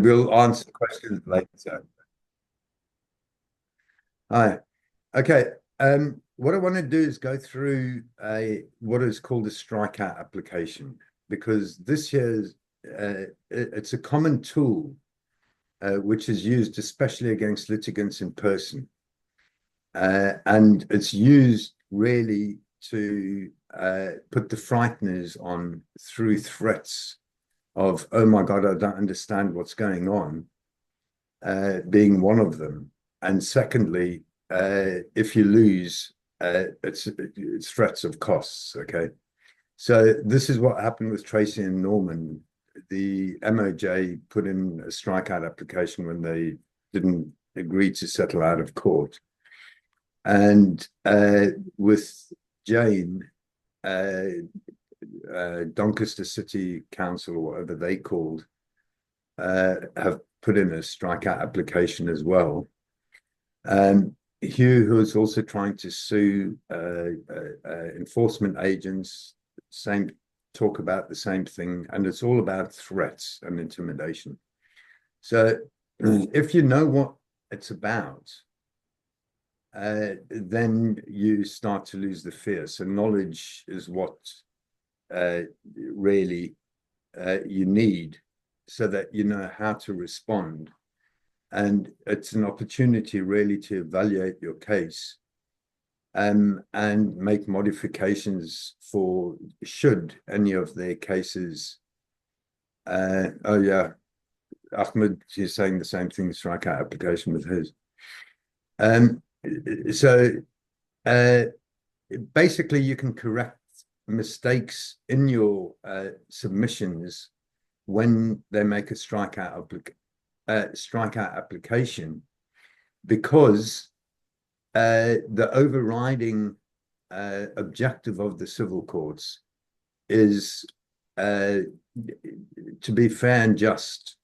and we'll answer questions later. Hi. Okay. What I want to do is go through what is called a strikeout application, because this year's it's a common tool which is used especially against litigants in person, and it's used really to put the frighteners on through threats of, oh my God, I don't understand what's going on, being one of them. And secondly, if you lose, it's threats of costs, okay? So this is what happened with Tracy and Norman. The MOJ put in a strikeout application when they didn't agree to settle out of court. And with Jane, Doncaster City Council, or whatever they called, have put in a strikeout application as well. Hugh, who is also trying to sue enforcement agents, talk about the same thing, and it's all about threats and intimidation. So if you know what it's about, then you start to lose the fear. So knowledge is what really you need, so that you know how to respond. And it's an opportunity really to evaluate your case and make modifications for should any of their cases. Oh yeah, Ahmed is saying the same thing, strikeout application with his. So basically you can correct mistakes in your submissions when they make a strikeout application, because the overriding objective of the civil courts is to be fair and just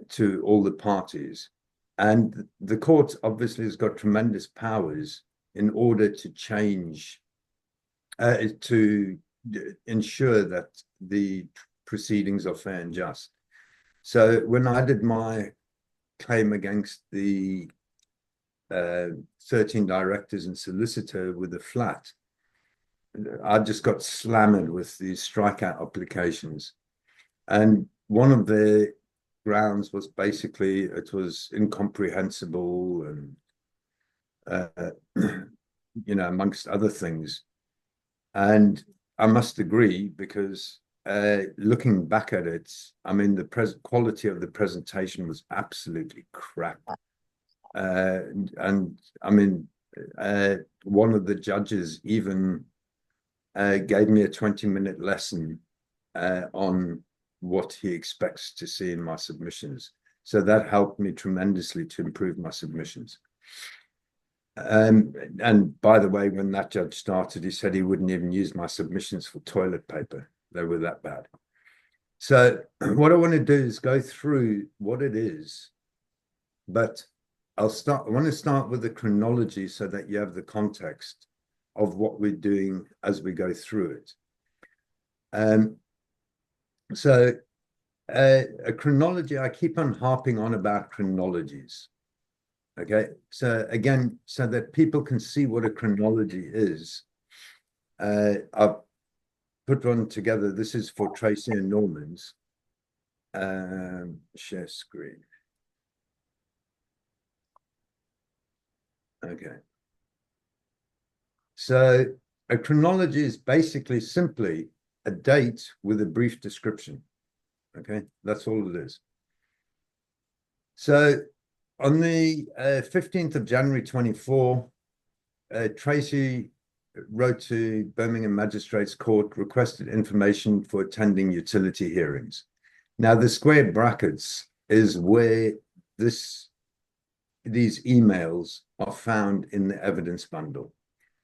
to all the parties. And the court obviously has got tremendous powers in order to change, to ensure that the proceedings are fair and just. So when I did my claim against the 13 directors and solicitor with the flat, I just got slammered with these strikeout applications. And one of the grounds was basically it was incomprehensible and, amongst other things. And I must agree, because looking back at it, I mean, the quality of the presentation was absolutely crap. And I mean, one of the judges even gave me a 20-minute lesson on what he expects to see in my submissions. So that helped me tremendously to improve my submissions. And by the way, when that judge started, he said he wouldn't even use my submissions for toilet paper. They were that bad. So what I want to do is go through what it is, but I want to start with the chronology so that you have the context of what we're doing as we go through it. So a chronology, I keep on harping on about chronologies. Okay, so again, so that people can see what a chronology is, I've put one together. This is for Tracy and Norman's. Share screen. Okay. So a chronology is basically simply a date with a brief description. Okay, that's all it is. So on the 15th of January 24, Tracy wrote to Birmingham Magistrates Court, requested information for attending utility hearings. Now, the square brackets is where these emails are found in the evidence bundle.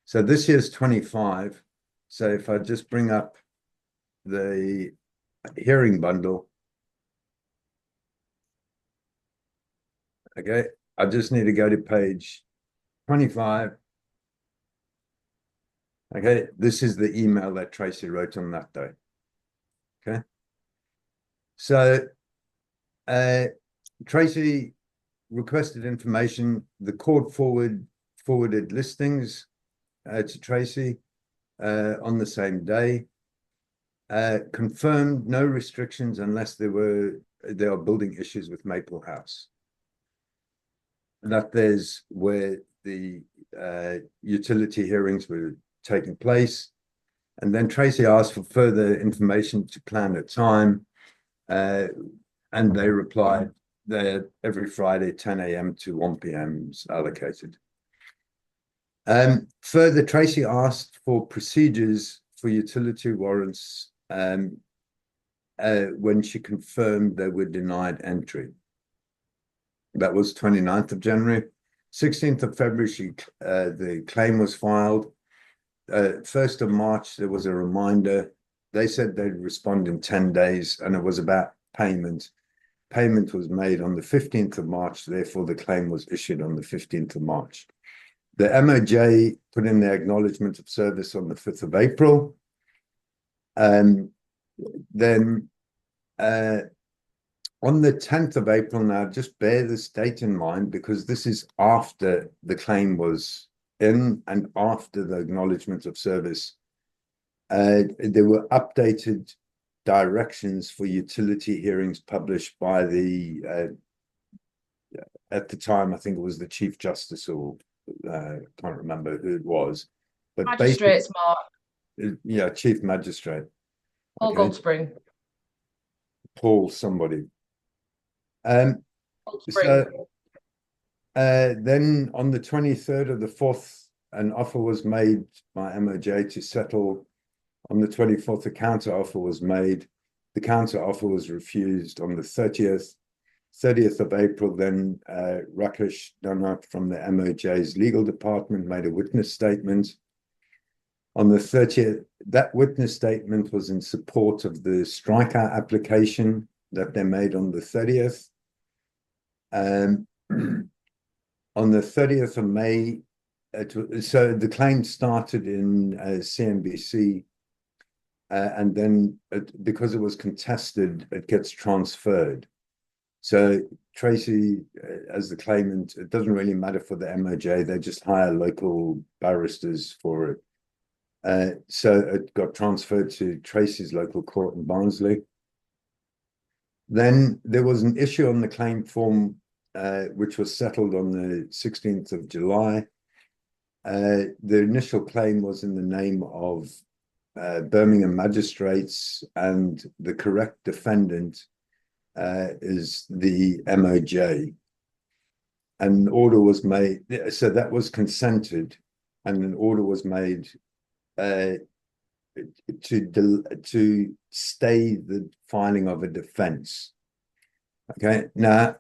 So this year's 25. So if I just bring up the hearing bundle, okay, I just need to go to page 25. Okay, this is the email that Tracy wrote on that day. Okay, so Tracy requested information. The court forwarded listings to Tracy on the same day. Confirmed no restrictions unless there are building issues with Maple House. That there's where the utility hearings were taking place. And then Tracy asked for further information to plan a time. And they replied that every Friday, 10 a.m. to 1 p.m. is allocated. Further, Tracy asked for procedures for utility warrants when she confirmed they were denied entry. That was 29th of January. 16th of February, the claim was filed. 1st of March, there was a reminder. They said they'd respond in 10 days, and it was about payment. Payment was made on the 15th of March, therefore the claim was issued on the 15th of March. The MOJ put in their acknowledgement of service on the 5th of April. And then on the 10th of April, now just bear this date in mind because this is after the claim was in and after the acknowledgement of service. There were updated directions for utility hearings published by the, at the time, I think it was the Chief Justice, or can't remember who it was. But Magistrates, Mark. Yeah, Chief Magistrate. Paul Goldspring. Paul somebody. Goldspring. So then on the 23rd of the 4th, an offer was made by MOJ to settle. On the 24th, a counter offer was made. The counter offer was refused on the 30th. 30th of April, then Rakesh Donat from the MOJ's legal department made a witness statement. On the 30th, that witness statement was in support of the strikeout application that they made on the 30th. On the 30th of May, so the claim started in CNBC, and then because it was contested, it gets transferred. So Tracy, as the claimant, it doesn't really matter for the MOJ, they just hire local barristers for it. So it got transferred to Tracy's local court in Barnsley. Then there was an issue on the claim form, which was settled on the 16th of July. The initial claim was in the name of Birmingham magistrates, and the correct defendant is the MOJ. An order was made, so that was consented, and an order was made to stay the filing of a defense. Okay, now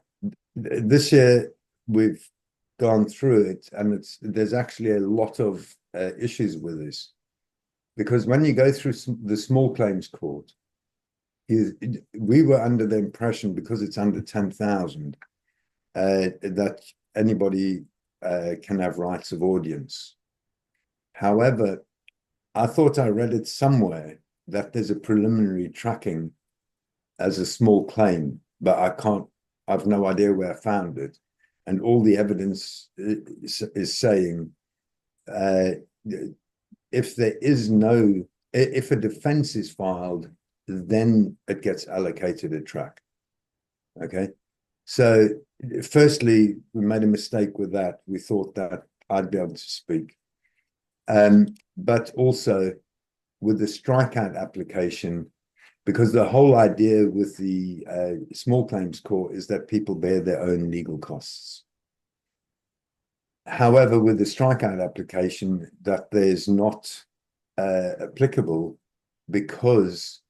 this year we've gone through it, and there's actually a lot of issues with this, because when you go through the small claims court, we were under the impression, because it's under 10,000, that anybody can have rights of audience. However, I thought I read it somewhere that there's a preliminary tracking as a small claim, but I've no idea where I found it. And all the evidence is saying if a defense is filed, then it gets allocated a track. Okay. So firstly, we made a mistake with that. We thought that I'd be able to speak. But also with the strikeout application, because the whole idea with the small claims court is that people bear their own legal costs. However, with the strikeout application, that there's not applicable, because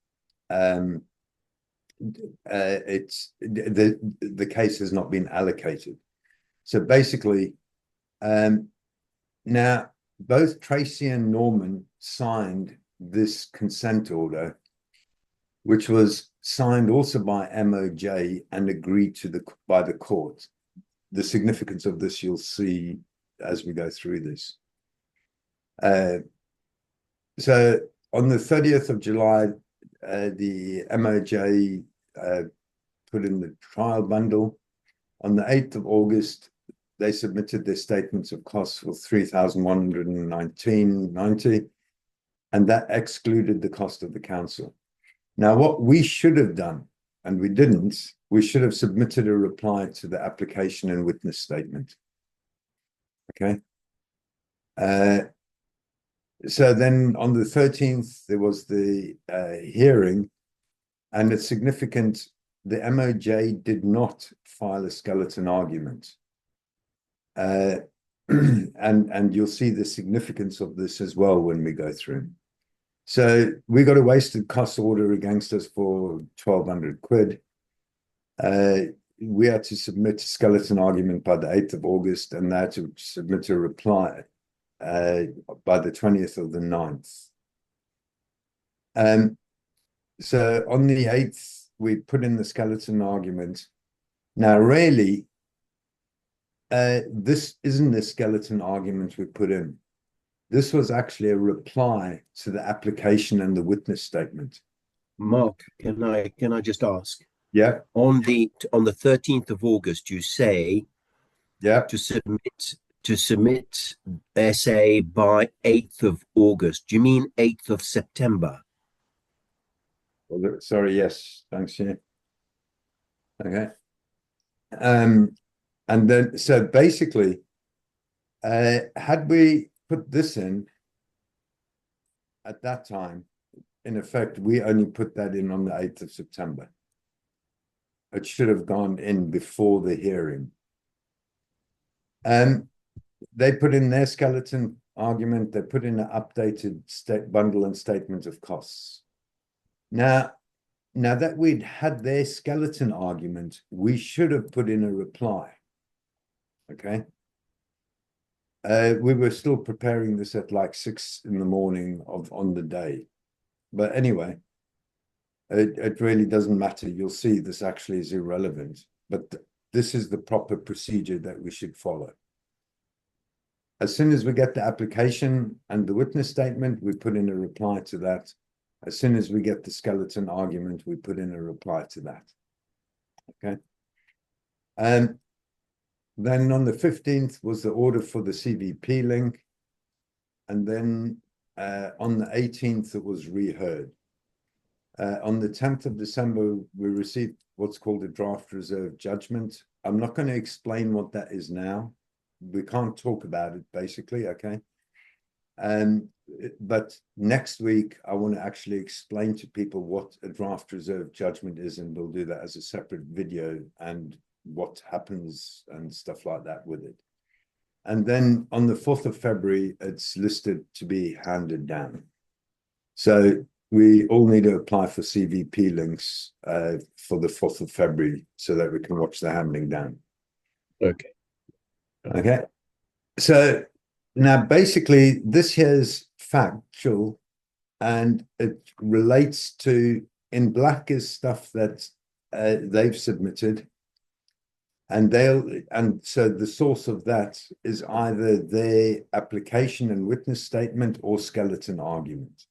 it's the case has not been allocated. So basically, now both Tracy and Norman signed this consent order, which was signed also by MOJ and agreed to by the court. The significance of this you'll see as we go through this. So on the 30th of July, the MOJ put in the trial bundle. On the 8th of August, they submitted their statements of costs for 3,119.90, and that excluded the cost of the counsel. Now, what we should have done, and we didn't, we should have submitted a reply to the application and witness statement. Okay. So then on the 13th, there was the hearing, and it's significant, the MOJ did not file a skeleton argument. And you'll see the significance of this as well when we go through. So we got a wasted cost order against us for 1,200 quid. We had to submit a skeleton argument by the 8th of August, and they had to submit a reply by the 20th of the 9th. So on the 8th, we put in the skeleton argument. Now, really, this isn't a skeleton argument we put in. This was actually a reply to the application and the witness statement. Mark, can I just ask? Yeah. On the 13th of August, you say to submit essay by 8th of August. Do you mean 8th of September? Well, sorry, yes, thanks, yeah. Okay. And then, so basically, had we put this in at that time, in effect, we only put that in on the 8th of September. It should have gone in before the hearing. They put in their skeleton argument, they put in an updated bundle and statement of costs. Now that we'd had their skeleton argument, we should have put in a reply. Okay. We were still preparing this at like 6 in the morning on the day. But anyway, it really doesn't matter. You'll see this actually is irrelevant. But this is the proper procedure that we should follow. As soon as we get the application and the witness statement, we put in a reply to that. As soon as we get the skeleton argument, we put in a reply to that. Okay. And then on the 15th was the order for the CVP link. And then on the 18th, it was reheard. On the 10th of December, we received what's called a draft reserve judgment. I'm not going to explain what that is now. We can't talk about it, basically, okay? But next week, I want to actually explain to people what a draft reserve judgment is, and we'll do that as a separate video and what happens and stuff like that with it. And then on the 4th of February, it's listed to be handed down. So we all need to apply for CVP links for the 4th of February so that we can watch the handing down. Okay. Okay. So now basically this here's factual, and it relates to, in black is stuff that they've submitted. And so the source of that is either their application and witness statement or skeleton argument.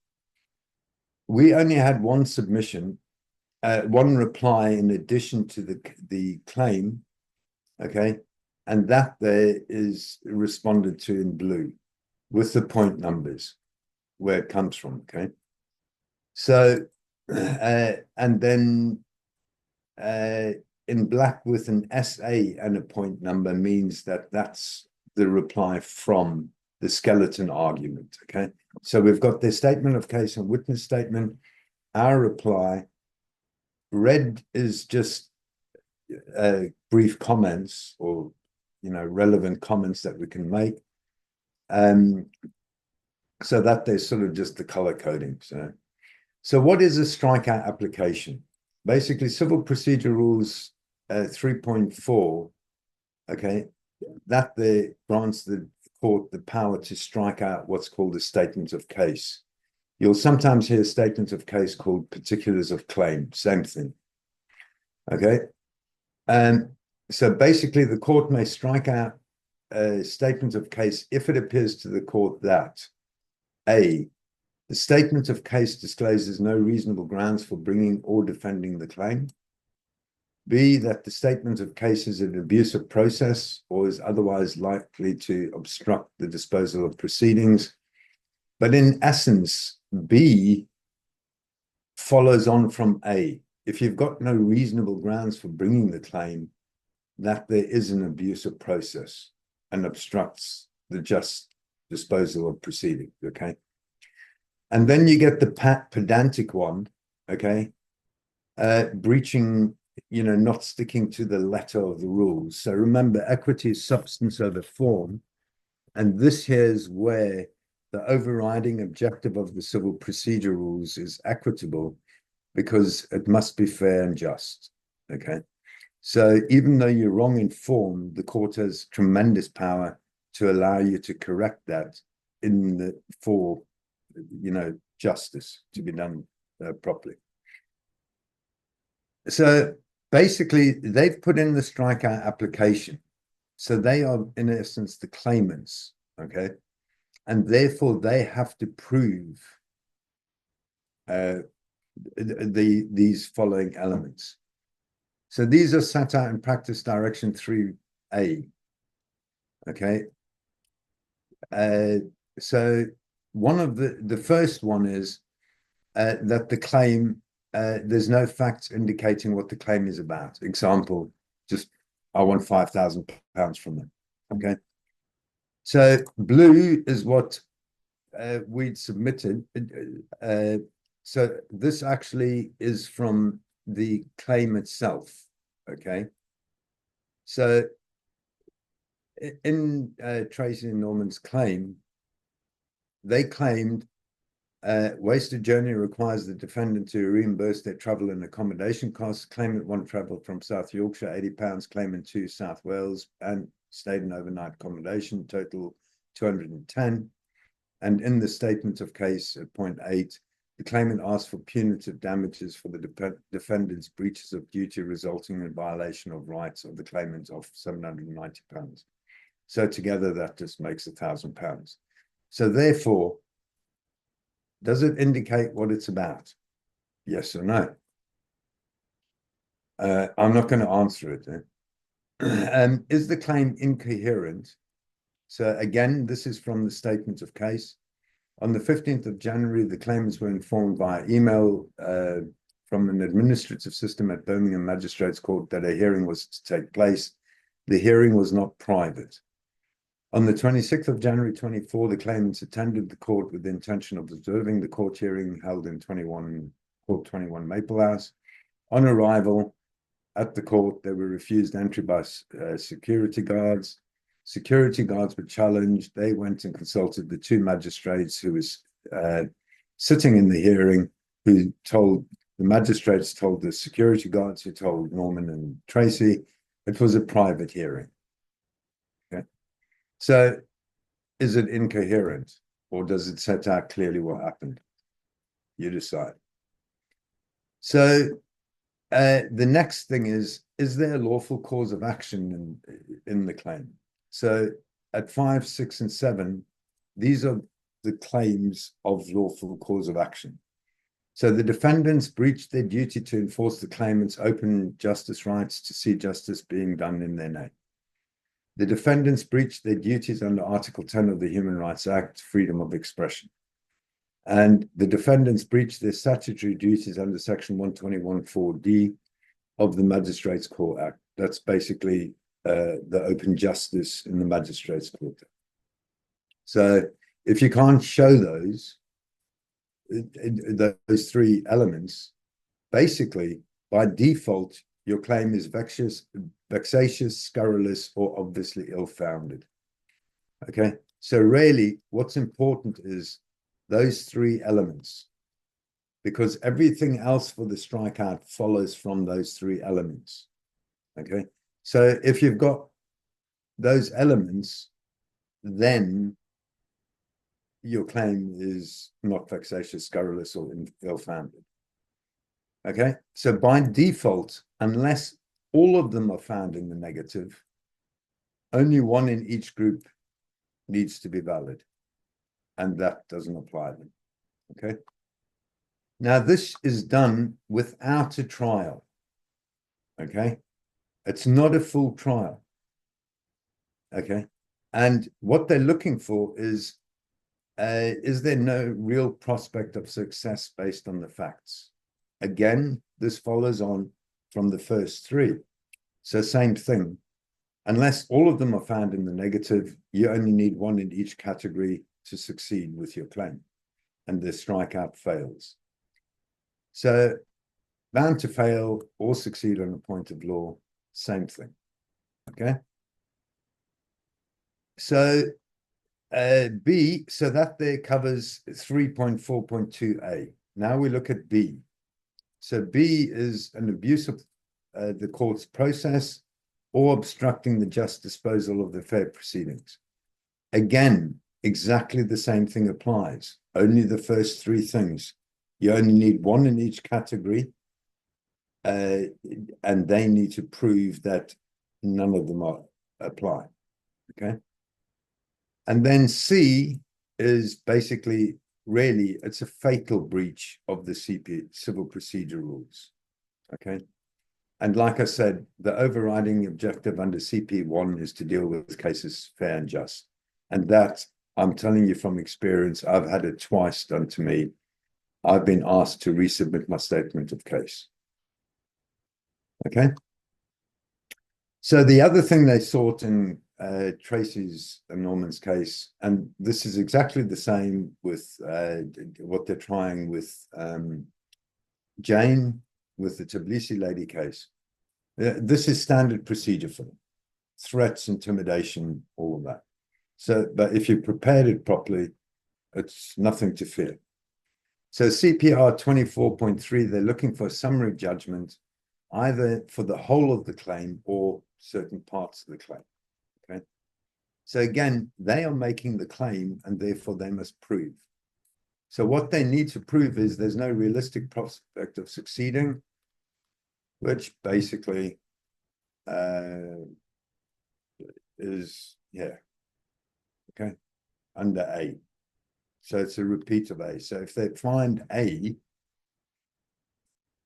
We only had one submission, one reply in addition to the claim, okay? And that there is responded to in blue with the point numbers where it comes from, okay? So, and then in black with an SA and a point number means that that's the reply from the skeleton argument, okay? So we've got the statement of case and witness statement, our reply. Red is just brief comments or, relevant comments that we can make. So that there's sort of just the color coding. So what is a strikeout application? Basically, Civil Procedure Rules 3.4, okay, that there grants the court the power to strike out what's called a statement of case. You'll sometimes hear statements of case called particulars of claim, same thing. Okay. And so basically the court may strike out a statement of case if it appears to the court that A, the statement of case discloses no reasonable grounds for bringing or defending the claim. B, that the statement of case is an abusive process or is otherwise likely to obstruct the disposal of proceedings. But in essence, B follows on from A. If you've got no reasonable grounds for bringing the claim, that there is an abusive process and obstructs the just disposal of proceedings, okay? And then you get the pedantic one, okay? Breaching, not sticking to the letter of the rules. So remember, equity is substance over form. And this here is where the overriding objective of the civil procedure rules is equitable, because it must be fair and just, okay? So even though you're wrong in form, the court has tremendous power to allow you to correct that for justice to be done properly. So basically, they've put in the strikeout application. So they are, in essence, the claimants, okay? And therefore, they have to prove these following elements. So these are set out in practice direction 3A, okay? So one of the first one is that the claim, there's no facts indicating what the claim is about. Example, just I want £5,000 from them, okay? So blue is what we'd submitted. So this actually is from the claim itself, okay? So in Tracy and Norman's claim, they claimed wasted journey requires the defendant to reimburse their travel and accommodation costs. Claimant one travelled from South Yorkshire, £80. Claimant two, South Wales, and stayed in overnight accommodation, total 210. And in the statement of case at point 8, the claimant asked for punitive damages for the defendant's breaches of duty resulting in violation of rights of the claimant of £790. So together that just makes £1,000. So therefore, does it indicate what it's about? Yes or no? I'm not going to answer it. Is the claim incoherent? So again, this is from the statement of case. On the 15th of January, the claimants were informed via email from an administrative system at Birmingham Magistrates Court that a hearing was to take place. The hearing was not private. On the 26th of January 24, the claimants attended the court with the intention of observing the court hearing held in Court 21 Maple House. On arrival at the court, they were refused entry by security guards. Security guards were challenged. They went and consulted the two magistrates who was sitting in the hearing, who told the magistrates told the security guards, who told Norman and Tracy, it was a private hearing. Okay. So is it incoherent, or does it set out clearly what happened? You decide. So the next thing is there a lawful cause of action in the claim? So at 5, 6, and 7, these are the claims of lawful cause of action. So the defendants breached their duty to enforce the claimant's open justice rights to see justice being done in their name. The defendants breached their duties under Article 10 of the Human Rights Act, freedom of expression. And the defendants breached their statutory duties under Section 121(4)(d) of the Magistrates Court Act. That's basically the open justice in the Magistrates Court. So if you can't show those three elements, basically by default, your claim is vexatious, scurrilous, or obviously ill-founded. Okay, so really what's important is those three elements, because everything else for the strikeout follows from those three elements. Okay, so if you've got those elements, then your claim is not vexatious, scurrilous, or ill-founded. Okay, so by default, unless all of them are found in the negative, only one in each group needs to be valid, and that doesn't apply then. Okay, now this is done without a trial. Okay. It's not a full trial. Okay. And what they're looking for is there no real prospect of success based on the facts? Again, this follows on from the first three. So same thing. Unless all of them are found in the negative, you only need one in each category to succeed with your claim, and the strikeout fails. So bound to fail or succeed on a point of law, same thing. Okay. So B, so that there covers 3.4.2a. Now we look at B. So B is an abuse of the court's process or obstructing the just disposal of the fair proceedings. Again, exactly the same thing applies. Only the first three things. You only need one in each category, and they need to prove that none of them apply. Okay. And then C is basically, really, it's a fatal breach of the civil procedure rules. Okay. And like I said, the overriding objective under CP1 is to deal with cases fair and just. And that, I'm telling you from experience, I've had it twice done to me. I've been asked to resubmit my statement of case. Okay. So the other thing they sought in Tracy's and Norman's case, and this is exactly the same with what they're trying with Jane, with the Tbilisi lady case. This is standard procedure for them. Threats, intimidation, all of that. So, but if you prepared it properly, it's nothing to fear. So CPR 24.3, they're looking for a summary judgment, either for the whole of the claim or certain parts of the claim. Okay. So again, they are making the claim and therefore they must prove. So what they need to prove is there's no realistic prospect of succeeding, which basically is, yeah, okay, under A. So it's a repeat of A. So if they find A,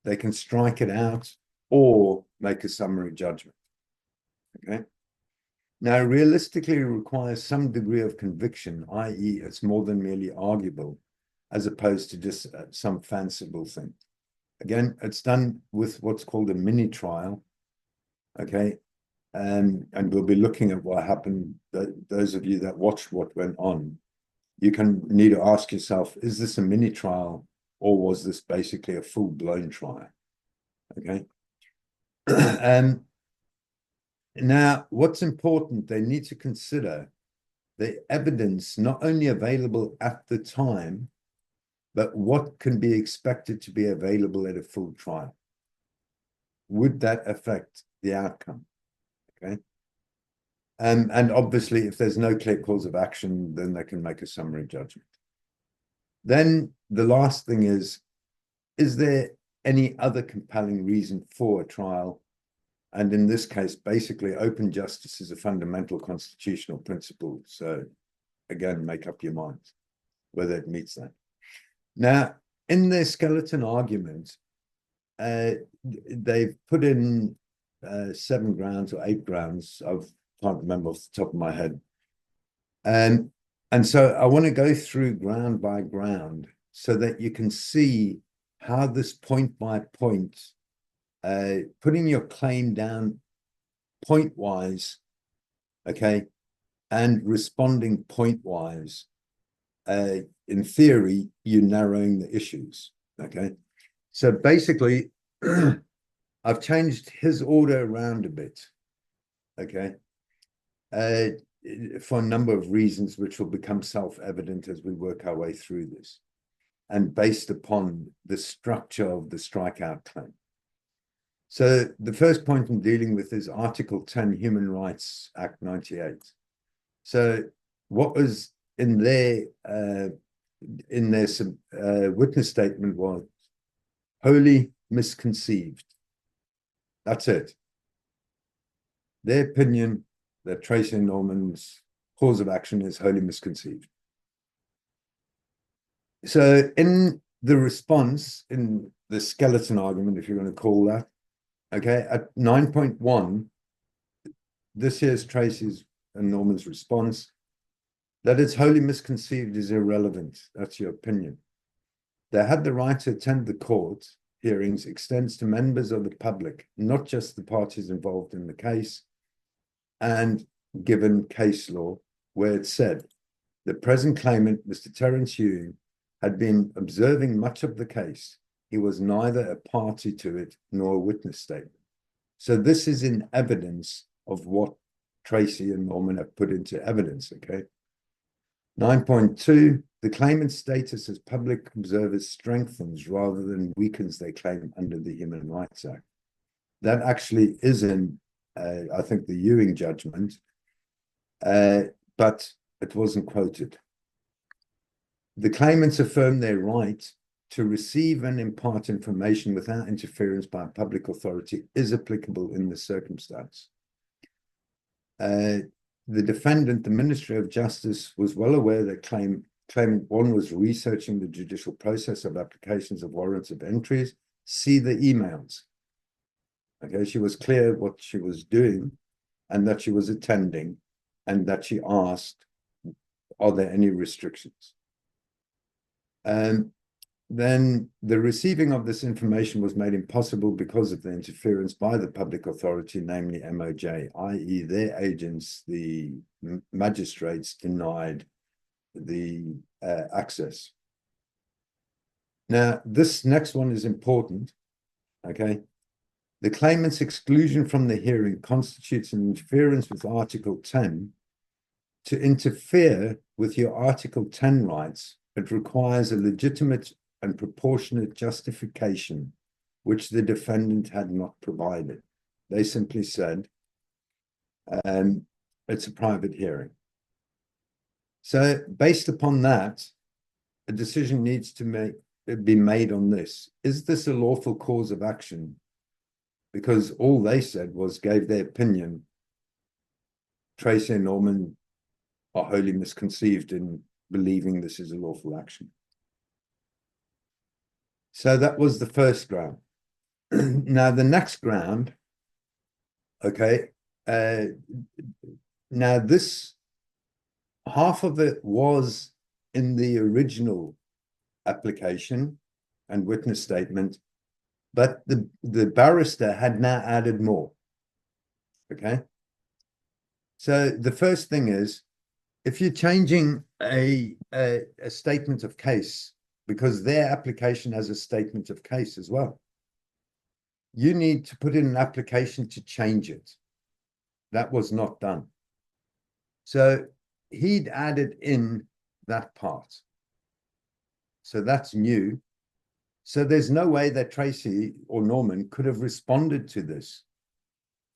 they can strike it out or make a summary judgment. Okay. Now, realistically, it requires some degree of conviction, i.e., it's more than merely arguable, as opposed to just some fanciful thing. Again, it's done with what's called a mini trial. Okay. And we'll be looking at what happened. Those of you that watched what went on, you need to ask yourself, is this a mini trial or was this basically a full-blown trial? Okay. Now, what's important, they need to consider the evidence not only available at the time, but what can be expected to be available at a full trial. Would that affect the outcome? Okay. And obviously, if there's no clear cause of action, then they can make a summary judgment. Then the last thing is there any other compelling reason for a trial? And in this case, basically, open justice is a fundamental constitutional principle. So again, make up your minds whether it meets that. Now, in their skeleton argument, they've put in 7 grounds or 8 grounds. I can't remember off the top of my head. And so I want to go through ground by ground so that you can see how this point by point, putting your claim down point-wise, okay, and responding point-wise, in theory, you're narrowing the issues, okay? So basically, I've changed his order around a bit, okay, for a number of reasons which will become self-evident as we work our way through this, and based upon the structure of the strikeout claim. So the first point I'm dealing with is Article 10, Human Rights Act 98. So what was in their witness statement was wholly misconceived. That's it. Their opinion that Tracy Norman's cause of action is wholly misconceived. So in the response, in the skeleton argument, if you're going to call that, Okay, at 9.1, this here's Tracy's and Norman's response. That it's wholly misconceived is irrelevant. That's your opinion. They had the right to attend the court hearings extends to members of the public, not just the parties involved in the case, and given case law, where it said the present claimant, Mr. Terence Ewing, had been observing much of the case. He was neither a party to it nor a witness statement. So this is in evidence of what Tracy and Norman have put into evidence, okay? 9.2, the claimant's status as public observers strengthens rather than weakens their claim under the Human Rights Act. That actually is in, I think, the Ewing judgment, but it wasn't quoted. The claimants affirm their right to receive and impart information without interference by a public authority is applicable in this circumstance. The defendant, the Ministry of Justice, was well aware that claimant one was researching the judicial process of applications of warrants of entries. See the emails. Okay, she was clear what she was doing and that she was attending and that she asked, are there any restrictions? Then the receiving of this information was made impossible because of the interference by the public authority, namely MOJ, i.e. their agents, the magistrates, denied the access. Now, this next one is important, okay? The claimant's exclusion from the hearing constitutes an interference with Article 10. To interfere with your Article 10 rights, it requires a legitimate and proportionate justification, which the defendant had not provided. They simply said, it's a private hearing. So based upon that, a decision needs to be made on this. Is this a lawful cause of action? Because all they said was, gave their opinion, Tracy and Norman are wholly misconceived in believing this is a lawful action. So that was the first ground. Now, the next ground, okay, now this, half of it was in the original application and witness statement, but the barrister had now added more, okay? So the first thing is, if you're changing a statement of case, because their application has a statement of case as well, you need to put in an application to change it. That was not done. So he'd added in that part. So that's new. So there's no way that Tracy or Norman could have responded to this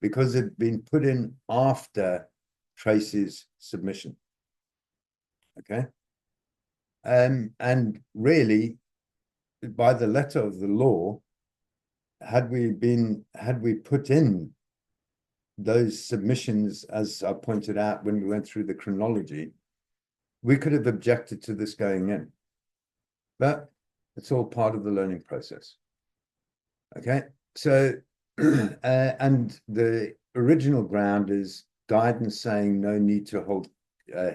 because it'd been put in after Tracy's submission. Okay. And really, by the letter of the law, had we put in those submissions, as I pointed out when we went through the chronology, we could have objected to this going in. But it's all part of the learning process. Okay, so, and the original ground is guidance saying no need to hold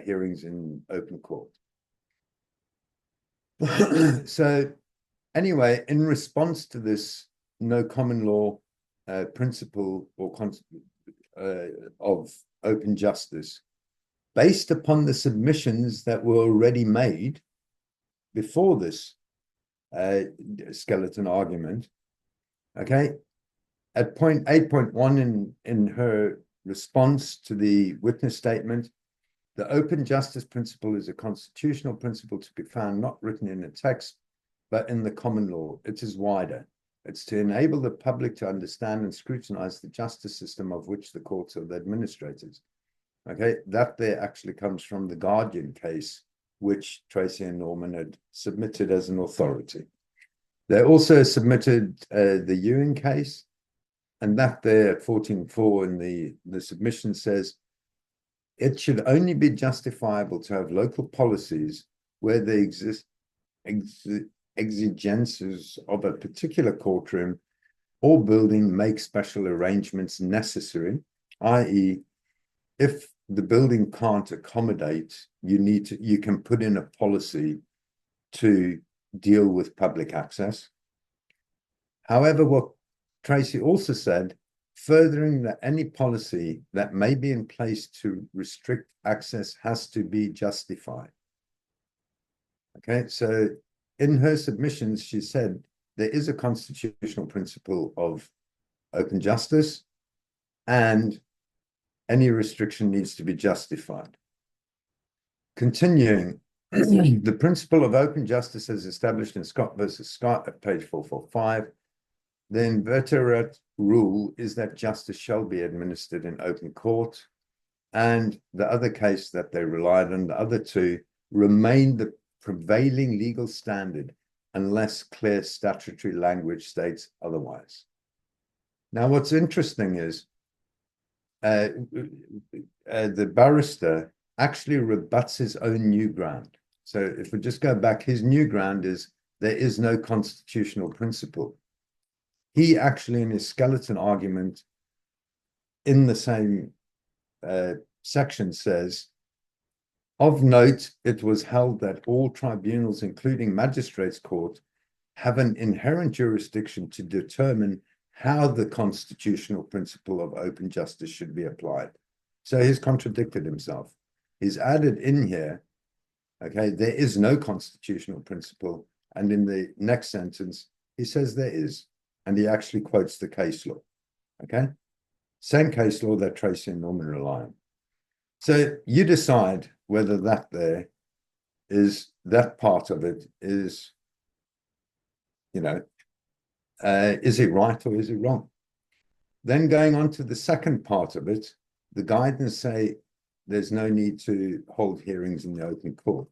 hearings in open court. So anyway, in response to this no common law principle or of open justice, based upon the submissions that were already made before this skeleton argument, okay, at point 8.1 in her response to the witness statement, the open justice principle is a constitutional principle to be found not written in a text, but in the common law. It is wider. It's to enable the public to understand and scrutinize the justice system of which the courts are the administrators. Okay, that there actually comes from the Guardian case, which Tracy and Norman had submitted as an authority. They also submitted the Ewing case, and that there at 14.4 in the submission says, it should only be justifiable to have local policies where there exist exigences of a particular courtroom or building make special arrangements necessary, i.e., if the building can't accommodate, you can put in a policy to deal with public access. However, what Tracy also said, furthering that any policy that may be in place to restrict access has to be justified. Okay, so in her submissions, she said there is a constitutional principle of open justice, and any restriction needs to be justified. Continuing, the principle of open justice as established in Scott versus Scott at page 445, the inveterate rule is that justice shall be administered in open court, and the other case that they relied on, the other two, remain the prevailing legal standard unless clear statutory language states otherwise. Now, what's interesting is the barrister actually rebuts his own new ground. So if we just go back, his new ground is there is no constitutional principle. He actually, in his skeleton argument in the same section, says, of note, it was held that all tribunals, including magistrates' court, have an inherent jurisdiction to determine how the constitutional principle of open justice should be applied. So he's contradicted himself. He's added in here, okay, there is no constitutional principle. And in the next sentence, he says there is. And he actually quotes the case law, okay? Same case law that Tracy and Norman rely on. So you decide whether that part of it is, is it right or is it wrong? Then going on to the second part of it, the guidance say there's no need to hold hearings in the open court.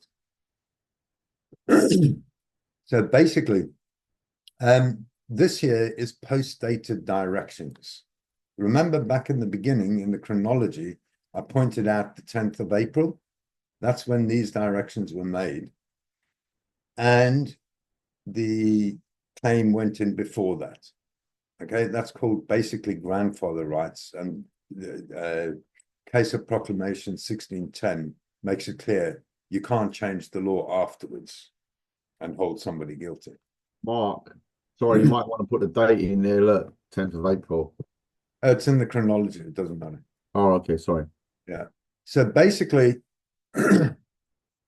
So basically, this here is post-dated directions. Remember back in the beginning, in the chronology, I pointed out the 10th of April. That's when these directions were made. And the claim went in before that. Okay, that's called basically grandfather rights. And the case of proclamation 1610 makes it clear you can't change the law afterwards and hold somebody guilty. Mark, sorry, you might want to put the date in there. Look, 10th of April. It's in the chronology. It doesn't matter. Oh, okay. Sorry. Yeah. So basically,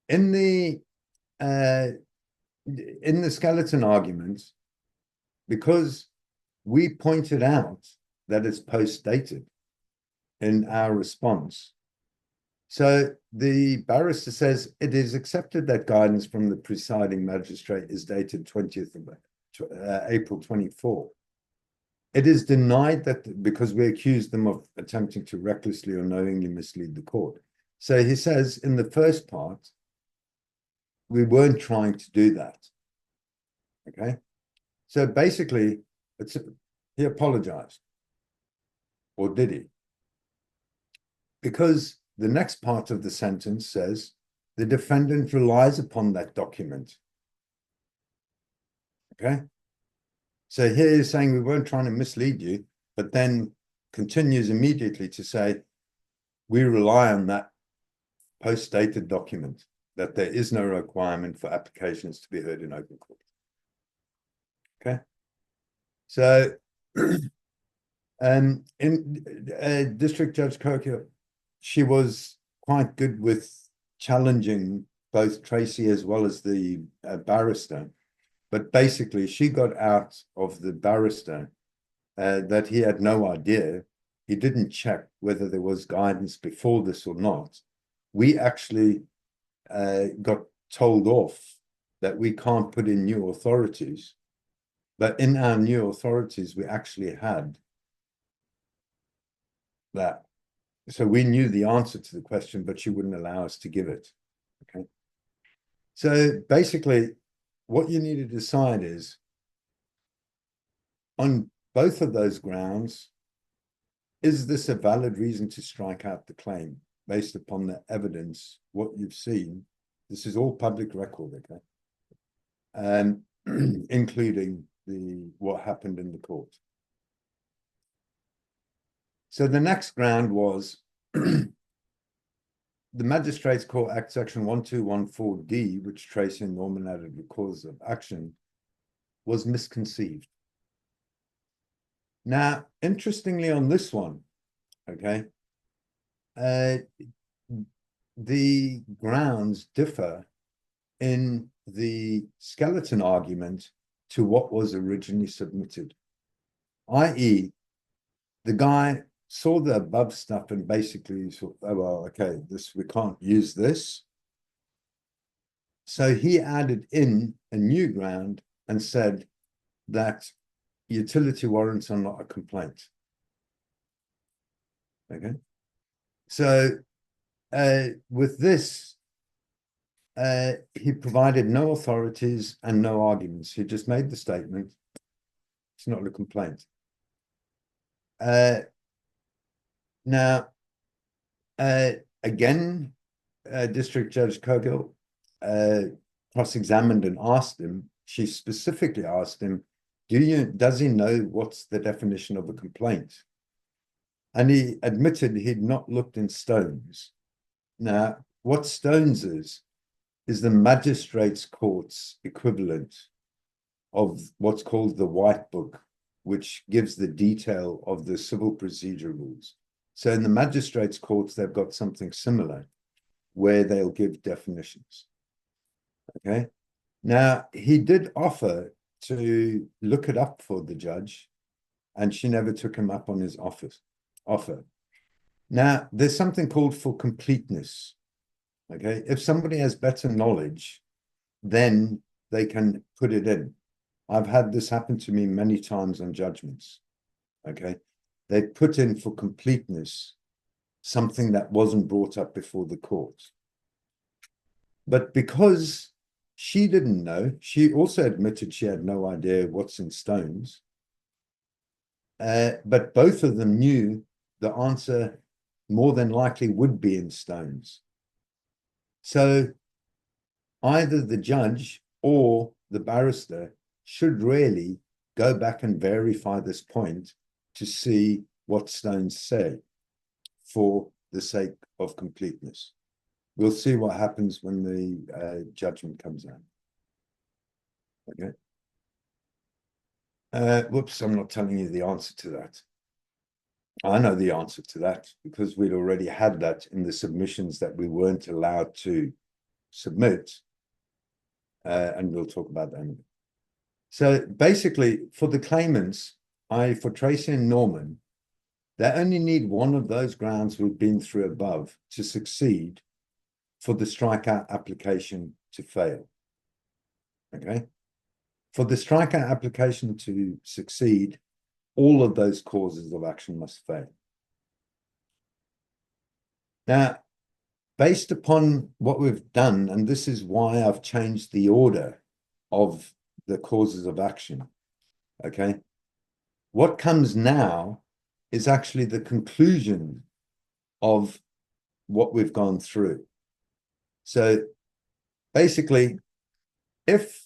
in the skeleton argument, because we pointed out that it's post-dated in our response. So the barrister says it is accepted that guidance from the presiding magistrate is dated 20th of April 24. It is denied that because we accused them of attempting to recklessly or knowingly mislead the court. So he says in the first part, we weren't trying to do that. Okay. So basically, he apologized. Or did he? Because the next part of the sentence says the defendant relies upon that document. Okay. So here he's saying we weren't trying to mislead you, but then continues immediately to say we rely on that post-dated document, that there is no requirement for applications to be heard in open court. Okay. So in District Judge Kirker, she was quite good with challenging both Tracy as well as the barrister. But basically, she got out of the barrister that he had no idea. He didn't check whether there was guidance before this or not. We actually got told off that we can't put in new authorities. But in our new authorities, we actually had that. So we knew the answer to the question, but she wouldn't allow us to give it. Okay. So basically, what you need to decide is, on both of those grounds, is this a valid reason to strike out the claim based upon the evidence, what you've seen? This is all public record, okay? And including what happened in the court. So the next ground was the Magistrates Court Act Section 1214D, which Tracy and Norman added the cause of action, was misconceived. Now, interestingly, on this one, okay, the grounds differ in the skeleton argument to what was originally submitted, i.e., the guy saw the above stuff and basically thought, oh, well, okay, we can't use this. So he added in a new ground and said that utility warrants are not a complaint. Okay. So with this, he provided no authorities and no arguments. He just made the statement. It's not a complaint. Now, again, District Judge Kogel cross-examined and asked him, she specifically asked him, does he know what's the definition of a complaint? And he admitted he'd not looked in Stones. Now, what Stones is the magistrates' court's equivalent of what's called the White Book, which gives the detail of the civil procedure rules. So in the magistrates' courts, they've got something similar where they'll give definitions. Okay. Now, he did offer to look it up for the judge, and she never took him up on his offer. Now, there's something called for completeness. Okay. If somebody has better knowledge, then they can put it in. I've had this happen to me many times on judgments. Okay. They put in for completeness something that wasn't brought up before the court. But because she didn't know, she also admitted she had no idea what's in Stones. But both of them knew the answer more than likely would be in Stones. So either the judge or the barrister should really go back and verify this point to see what Stones say for the sake of completeness. We'll see what happens when the judgment comes out. Okay. Whoops, I'm not telling you the answer to that. I know the answer to that because we'd already had that in the submissions that we weren't allowed to submit. And we'll talk about that in a bit. So basically, for the claimants, for Tracy and Norman, they only need one of those grounds we've been through above to succeed for the strikeout application to fail. Okay? For the strikeout application to succeed, all of those causes of action must fail. Now, based upon what we've done, and this is why I've changed the order of the causes of action, okay? What comes now is actually the conclusion of what we've gone through. So basically, if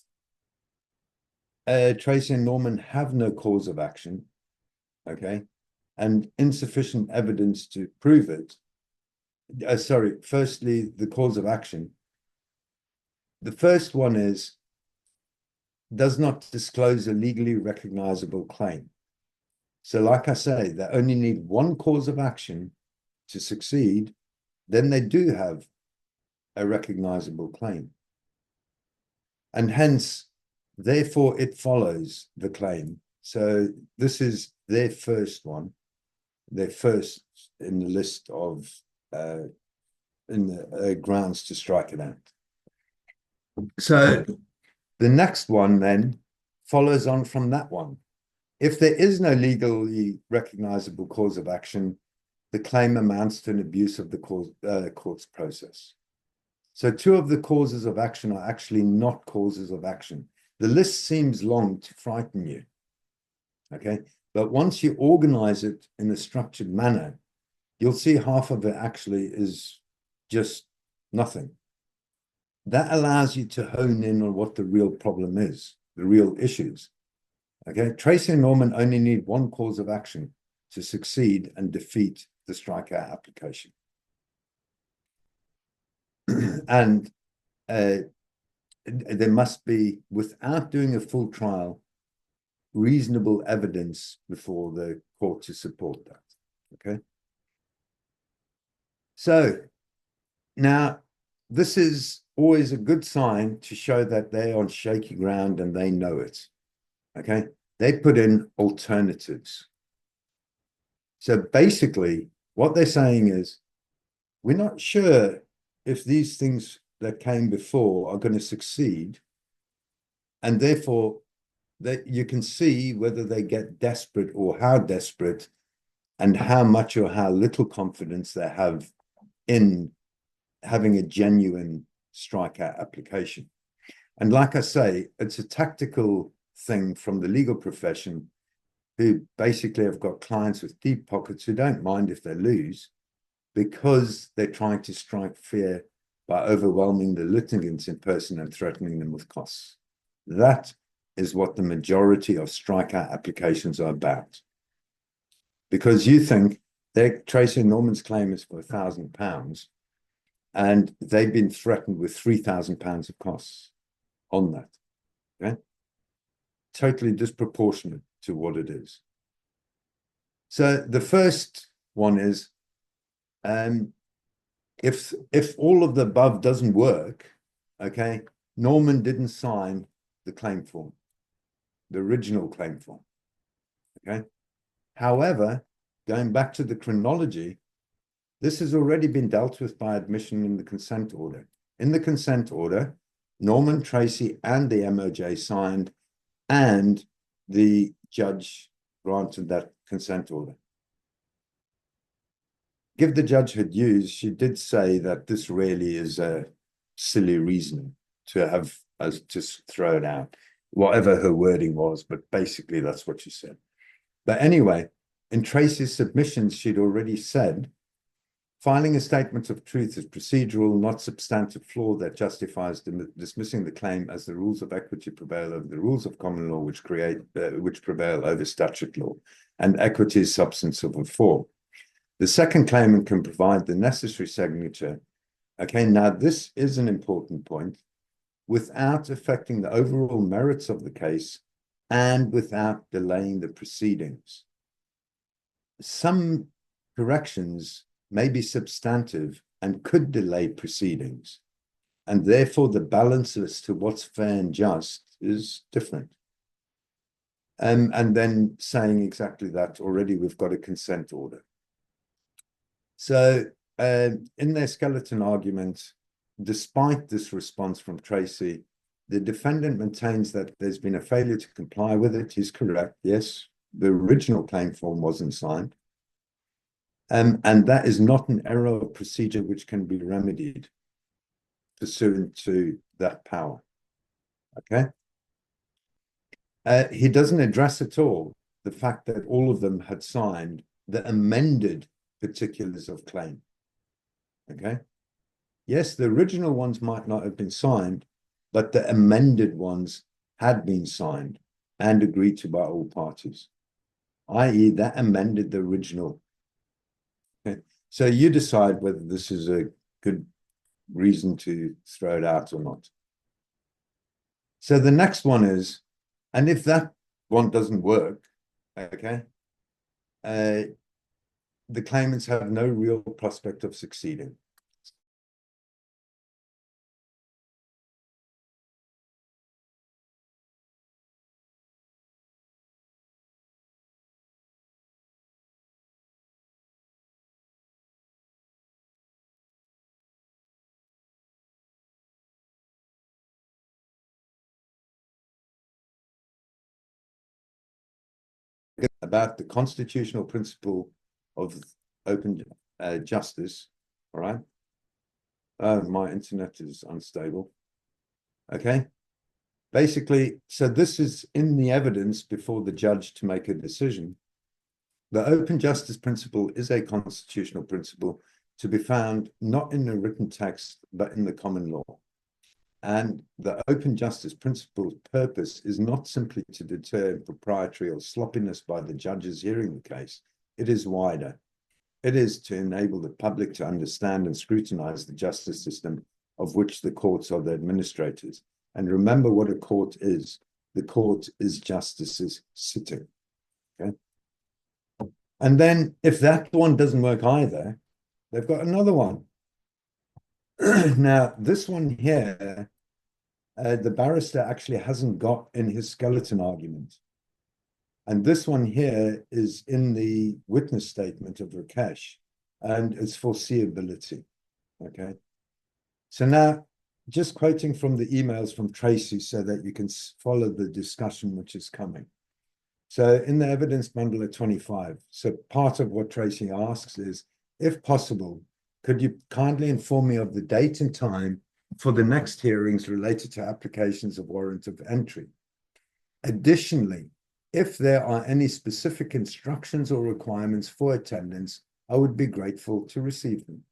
Tracy and Norman have no cause of action, okay, and insufficient evidence to prove it, firstly, the cause of action. The first one is, does not disclose a legally recognizable claim. So like I say, they only need one cause of action to succeed, then they do have a recognizable claim. And hence, therefore, it follows the claim. So this is their first one, their first in the list of grounds to strike it out. So the next one then follows on from that one. If there is no legally recognizable cause of action, the claim amounts to an abuse of the court's process. So two of the causes of action are actually not causes of action. The list seems long to frighten you, okay? But once you organize it in a structured manner, you'll see half of it actually is just nothing. That allows you to hone in on what the real problem is, the real issues. Okay, Tracy and Norman only need one cause of action. to succeed and defeat the strikeout application. And there must be, without doing a full trial, reasonable evidence before the court to support that. Okay. So now this is always a good sign to show that they're on shaky ground and they know it. Okay. They put in alternatives. So basically what they're saying is, we're not sure if these things that came before are going to succeed, and therefore that you can see whether they get desperate or how desperate and how much or how little confidence they have in having a genuine strikeout application. And like I say, it's a tactical thing from the legal profession, who basically have got clients with deep pockets who don't mind if they lose, because they're trying to strike fear by overwhelming the litigants in person and threatening them with costs. That is what the majority of strikeout applications are about. Because you think they're tracing Norman's claim is for £1,000, and they've been threatened with £3,000 of costs on that. Okay? Totally disproportionate to what it is. So the first one is, if all of the above doesn't work, okay, Norman didn't sign the claim form, the original claim form. Okay. However, going back to the chronology, this has already been dealt with by admission in the consent order. In the consent order, Norman, Tracy, and the MOJ signed, and the judge granted that consent order. Give the judge her dues, she did say that this really is a silly reason to have us just throw it out, whatever her wording was, but basically that's what she said. But anyway, in Tracy's submissions, she'd already said, filing a statement of truth is procedural, not substantive flaw that justifies dismissing the claim, as the rules of equity prevail over the rules of common law, which prevail over statute law, and equity is substance of a form. The second claimant can provide the necessary signature. Okay, now this is an important point, without affecting the overall merits of the case and without delaying the proceedings. Some corrections may be substantive and could delay proceedings, and therefore the balance as to what's fair and just is different. And then saying exactly that, already we've got a consent order. So in their skeleton argument, despite this response from Tracy, the defendant maintains that there's been a failure to comply with it. He's correct. Yes, the original claim form wasn't signed. And that is not an error of procedure which can be remedied pursuant to that power. Okay. He doesn't address at all the fact that all of them had signed the amended particulars of claim. Okay. Yes, the original ones might not have been signed, but the amended ones had been signed and agreed to by all parties, i.e. that amended the original. Okay. So you decide whether this is a good reason to throw it out or not. So the next one is, and if that one doesn't work, okay, the claimants have no real prospect of succeeding. About the constitutional principle of open justice, all right? My internet is unstable. Okay. Basically, so this is in the evidence before the judge to make a decision. The open justice principle is a constitutional principle to be found not in the written text, but in the common law. And the open justice principle's purpose is not simply to deter impropriety or sloppiness by the judges hearing the case, it is wider. It is to enable the public to understand and scrutinize the justice system of which the courts are the administrators. And remember what a court is. The court is justices sitting. Okay. And then if that one doesn't work either, they've got another one. Now, this one here, the barrister actually hasn't got in his skeleton argument. And this one here is in the witness statement of Rakesh, and it's foreseeability. Okay. So now, just quoting from the emails from Tracy so that you can follow the discussion which is coming. So in the evidence bundle at 25, so part of what Tracy asks is, if possible, could you kindly inform me of the date and time for the next hearings related to applications of warrant of entry? Additionally, if there are any specific instructions or requirements for attendance, I would be grateful to receive them.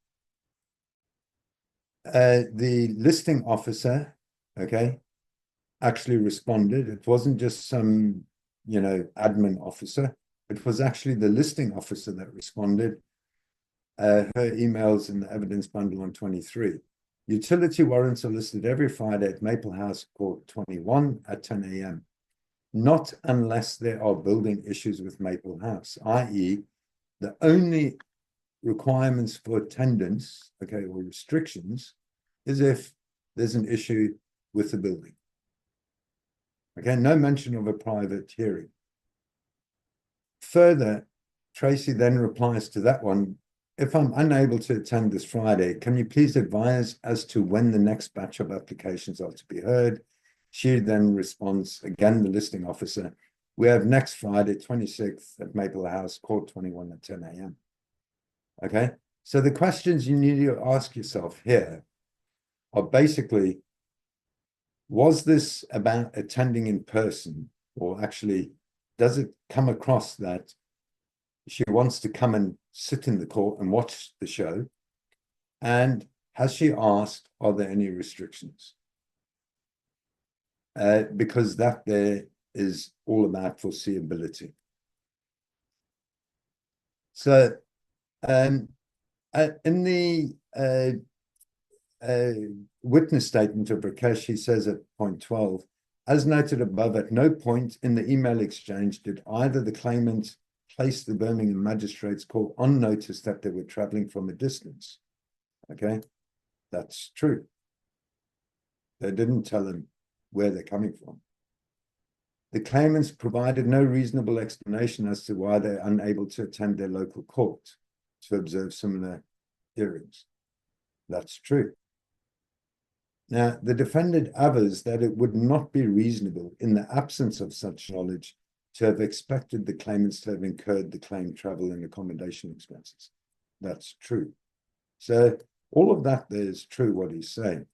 The listing officer, okay, actually responded. It wasn't just some, admin officer. It was actually the listing officer that responded. Her emails in the evidence bundle on 23. Utility warrants are listed every Friday at Maple House Court 21 at 10 a.m. Not unless there are building issues with Maple House, i.e. the only requirements for attendance, okay, or restrictions, is if there's an issue with the building. Okay, no mention of a private hearing. Further, Tracy then replies to that one, if I'm unable to attend this Friday, can you please advise as to when the next batch of applications are to be heard? She then responds, again, the listing officer, we have next Friday, 26th at Maple House, Court 21 at 10 a.m. Okay, so the questions you need to ask yourself here are basically, was this about attending in person, or actually, does it come across that she wants to come and sit in the court and watch the show? And has she asked, are there any restrictions? Because that there is all about foreseeability. So in the witness statement of Rakesh, he says at point 12, as noted above, at no point in the email exchange did either the claimant place the Birmingham Magistrates Court on notice that they were traveling from a distance. Okay, that's true. They didn't tell them where they're coming from. The claimants provided no reasonable explanation as to why they're unable to attend their local court to observe similar hearings. That's true. Now, the defendant avers that it would not be reasonable in the absence of such knowledge to have expected the claimants to have incurred the claimed travel and accommodation expenses. That's true. So all of that there is true what he's saying.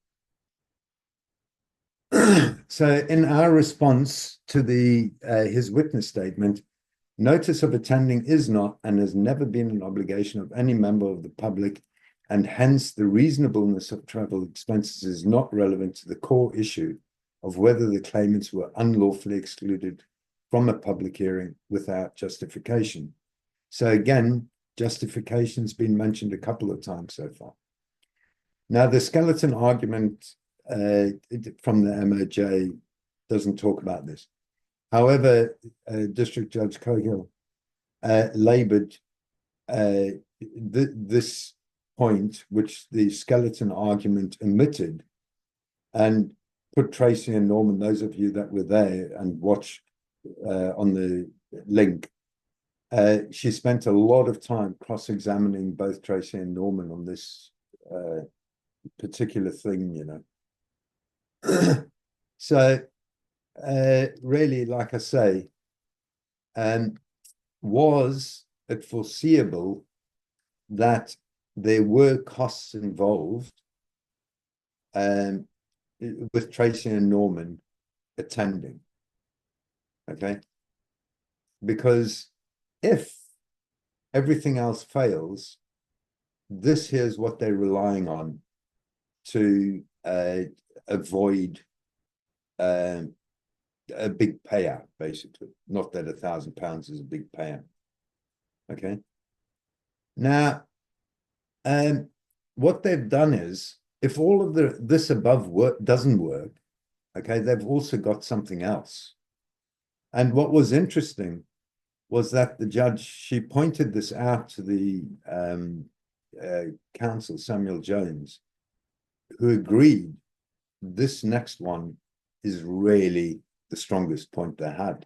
So in our response to the his witness statement, notice of attending is not and has never been an obligation of any member of the public, and hence the reasonableness of travel expenses is not relevant to the core issue of whether the claimants were unlawfully excluded from a public hearing without justification. So again, justification's been mentioned a couple of times so far. Now, the skeleton argument from the MOJ doesn't talk about this. However, District Judge Cogill labored this point, which the skeleton argument omitted, and put Tracy and Norman, those of you that were there and watched on the link, she spent a lot of time cross-examining both Tracy and Norman on this particular thing, So really, like I say, was it foreseeable that there were costs involved with Tracy and Norman attending? Okay, because if everything else fails, this here's what they're relying on to avoid a big payout, basically. Not that £1,000 is a big payout. Okay. Now, what they've done is, if all of this above doesn't work, okay, they've also got something else. And what was interesting was that the judge, she pointed this out to the counsel, Samuel Jones, who agreed this next one is really the strongest point they had.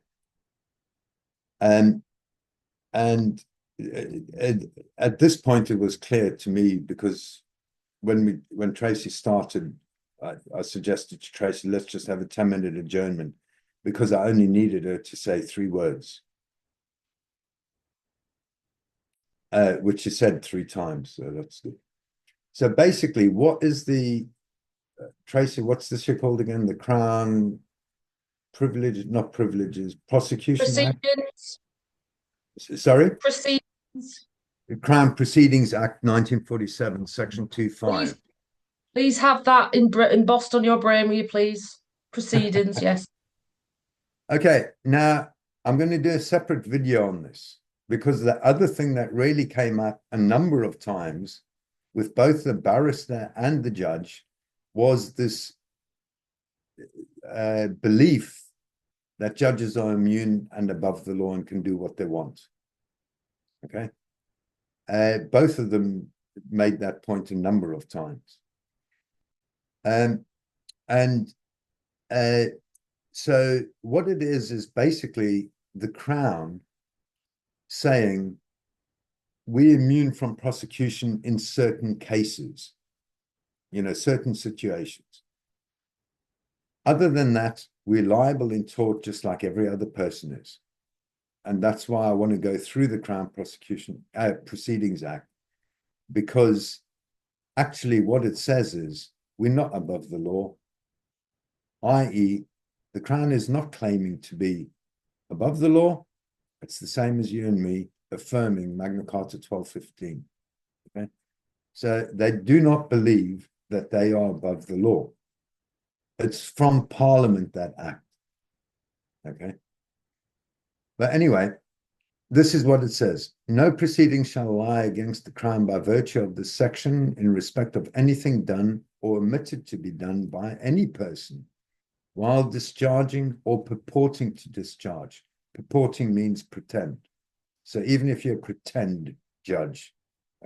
And at this point, it was clear to me, because when Tracy started, I suggested to Tracy, let's just have a 10-minute adjournment, because I only needed her to say 3 words, which she said 3 times. So that's good. So basically, what is the Tracy? What's this year called again? The Crown privilege, not privileges, Prosecution Act. Sorry, Proceedings. the Crown Proceedings Act, 1947, Section 2(5). Please have that embossed on your brain, will you please? Proceedings, yes. Okay, now I'm going to do a separate video on this, because the other thing that really came up a number of times with both the barrister and the judge was this belief that judges are immune and above the law and can do what they want. Okay, both of them made that point a number of times. So what it is basically the Crown saying we're immune from prosecution in certain cases, certain situations. Other than that, we're liable in tort just like every other person is. And that's why I want to go through the Crown Proceedings Act, because actually what it says is we're not above the law, i.e., the Crown is not claiming to be above the law. It's the same as you and me affirming Magna Carta 1215. Okay, so they do not believe that they are above the law. It's from Parliament, that act. Okay, but anyway, this is what it says. No proceeding shall lie against the Crown by virtue of this section in respect of anything done or omitted to be done by any person while discharging or purporting to discharge. Purporting means pretend. So even if you're a pretend judge,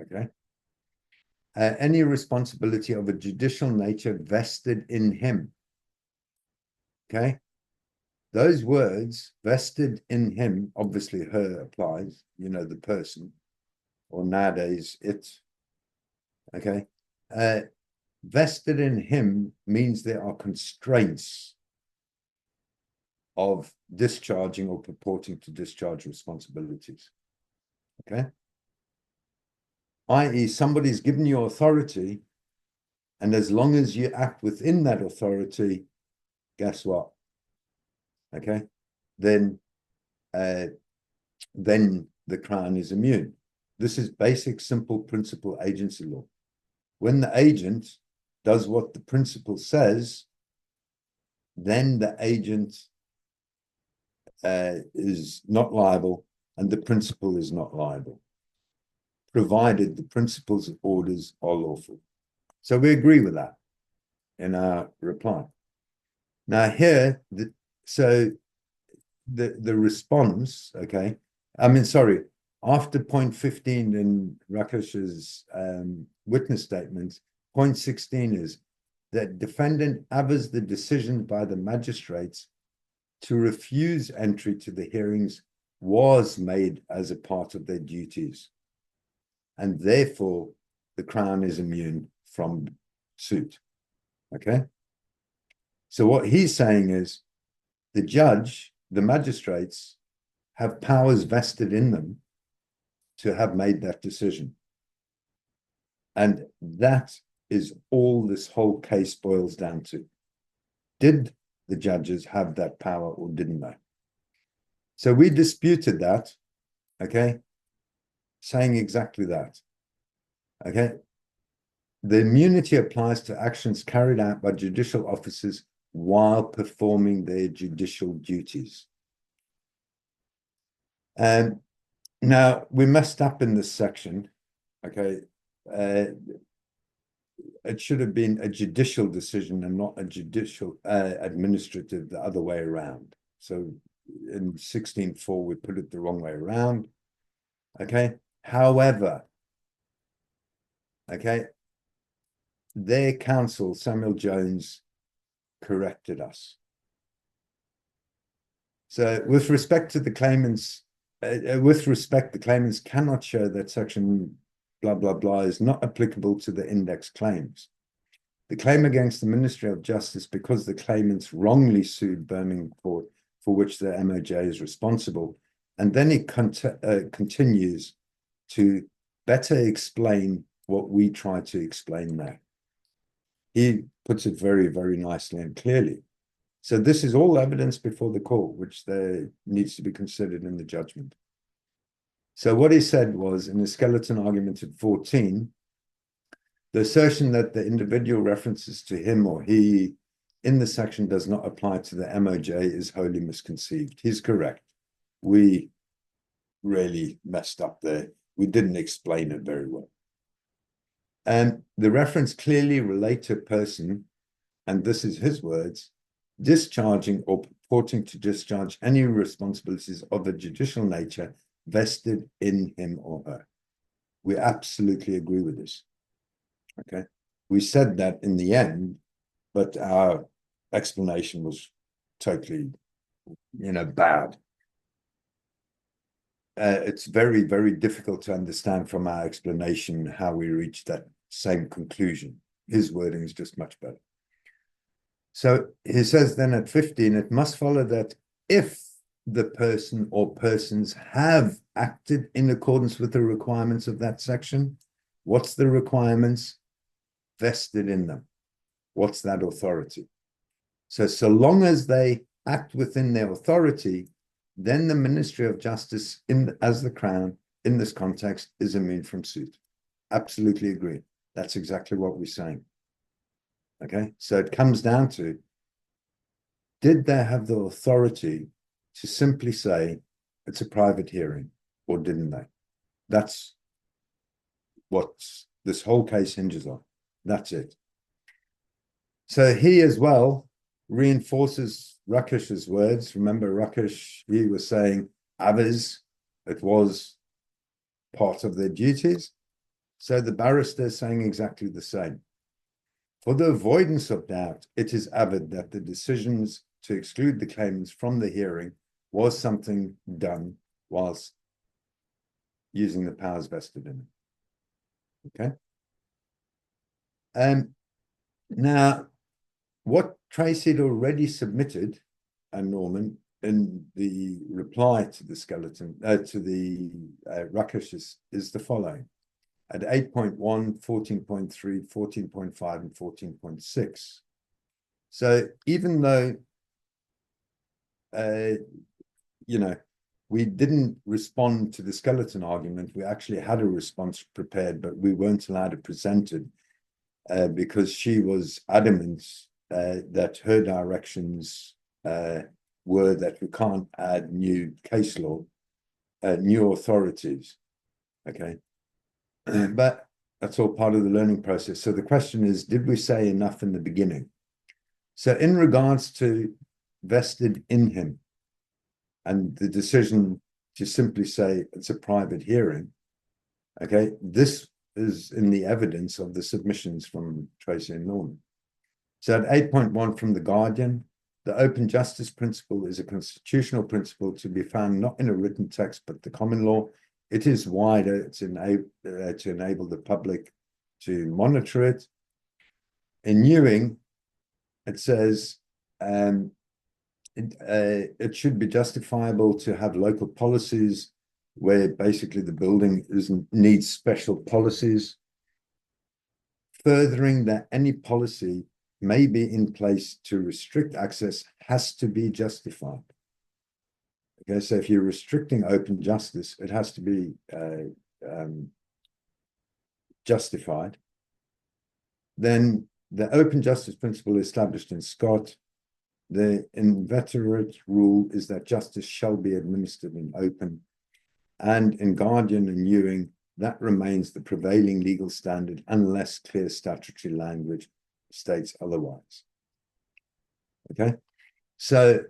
okay, any responsibility of a judicial nature vested in him. Okay, those words, vested in him, obviously her applies, the person, or nowadays it. Okay, vested in him means there are constraints of discharging or purporting to discharge responsibilities. Okay, i.e., somebody's given you authority, and as long as you act within that authority, guess what? Okay, then the Crown is immune. This is basic, simple principle agency law. When the agent does what the principle says, then the agent is not liable and the principle is not liable, provided the principle's orders are lawful. So we agree with that in our reply. Now here, the response, okay, after point 15 in Rakesh's witness statements, point 16 is that defendant avers the decision by the magistrates to refuse entry to the hearings was made as a part of their duties, and therefore the Crown is immune from suit. Okay, so what he's saying is the judge, the magistrates, have powers vested in them to have made that decision, and that is all this whole case boils down to. Did the judges have that power or didn't they? So we disputed that, okay, saying exactly that. Okay, the immunity applies to actions carried out by judicial officers while performing their judicial duties. And Now, we messed up in this section, okay? It should have been a judicial decision and not a judicial administrative the other way around. So in 16.4, we put it the wrong way around, okay? However, okay, their counsel, Samuel Jones, corrected us. So with respect to the claimants, the claimants cannot show that section blah, blah, blah is not applicable to the index claims. The claim against the Ministry of Justice because the claimants wrongly sued Birmingham Court for which the MOJ is responsible. And then he continues to better explain what we try to explain there. He puts it very, very nicely and clearly. So this is all evidence before the court, which there needs to be considered in the judgment. So what he said was, in the skeleton argument at 14, the assertion that the individual references to him or he in the section does not apply to the MOJ is wholly misconceived. He's correct. We really messed up there. We didn't explain it very well. And the reference clearly relate to a person, and this is his words, discharging or purporting to discharge any responsibilities of a judicial nature vested in him or her. We absolutely agree with this. Okay. We said that in the end, but our explanation was totally, bad. It's very, very difficult to understand from our explanation how we reached that same conclusion. His wording is just much better. So he says then at 15, it must follow that if the person or persons have acted in accordance with the requirements of that section, what's the requirements? Vested in them. What's that authority? So long as they act within their authority, then the Ministry of Justice as the Crown in this context is immune from suit. Absolutely agree. That's exactly what we're saying. Okay, so it comes down to, did they have the authority to simply say it's a private hearing, or didn't they? That's what this whole case hinges on. That's it. So he as well reinforces Rakesh's words. Remember, Rakesh, he was saying others, it was part of their duties. So the barrister is saying exactly the same. For the avoidance of doubt, it is avid that the decisions to exclude the claimants from the hearing was something done whilst using the powers vested in it. Okay. Now, what Tracy had already submitted, and Norman, in the reply to the skeleton, to the Rakesh is the following. At 8.1, 14.3, 14.5, and 14.6. So even though, we didn't respond to the skeleton argument, we actually had a response prepared, but we weren't allowed to present it because she was adamant that her directions were that we can't add new case law, new authorities, okay? But that's all part of the learning process. So the question is, did we say enough in the beginning? So in regards to vested in him and the decision to simply say it's a private hearing, okay, this is in the evidence of the submissions from Tracy and Norman. So at 8.1 from the Guardian, the open justice principle is a constitutional principle to be found not in a written text, but the common law. It is wider to enable the public to monitor it. In Ewing, it says it should be justifiable to have local policies where basically the building needs special policies, furthering that any policy may be in place to restrict access has to be justified. Okay, so if you're restricting open justice, it has to be justified. Then the open justice principle established in Scott, the inveterate rule is that justice shall be administered in open. and in guardian and Ewing, that remains the prevailing legal standard unless clear statutory language states otherwise. Okay, so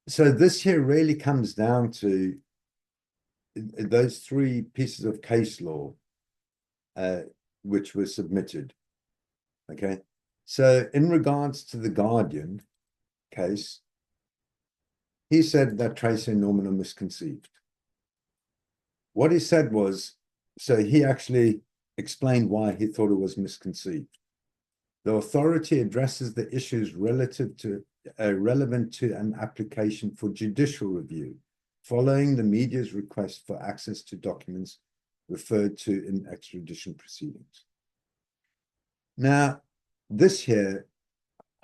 this here really comes down to those three pieces of case law which were submitted. Okay, so in regards to the guardian case, he said that Tracy and Norman are misconceived. What he said was, so he actually explained why he thought it was misconceived. The authority addresses the issues relevant to an application for judicial review, following the media's request for access to documents referred to in extradition proceedings. Now, this here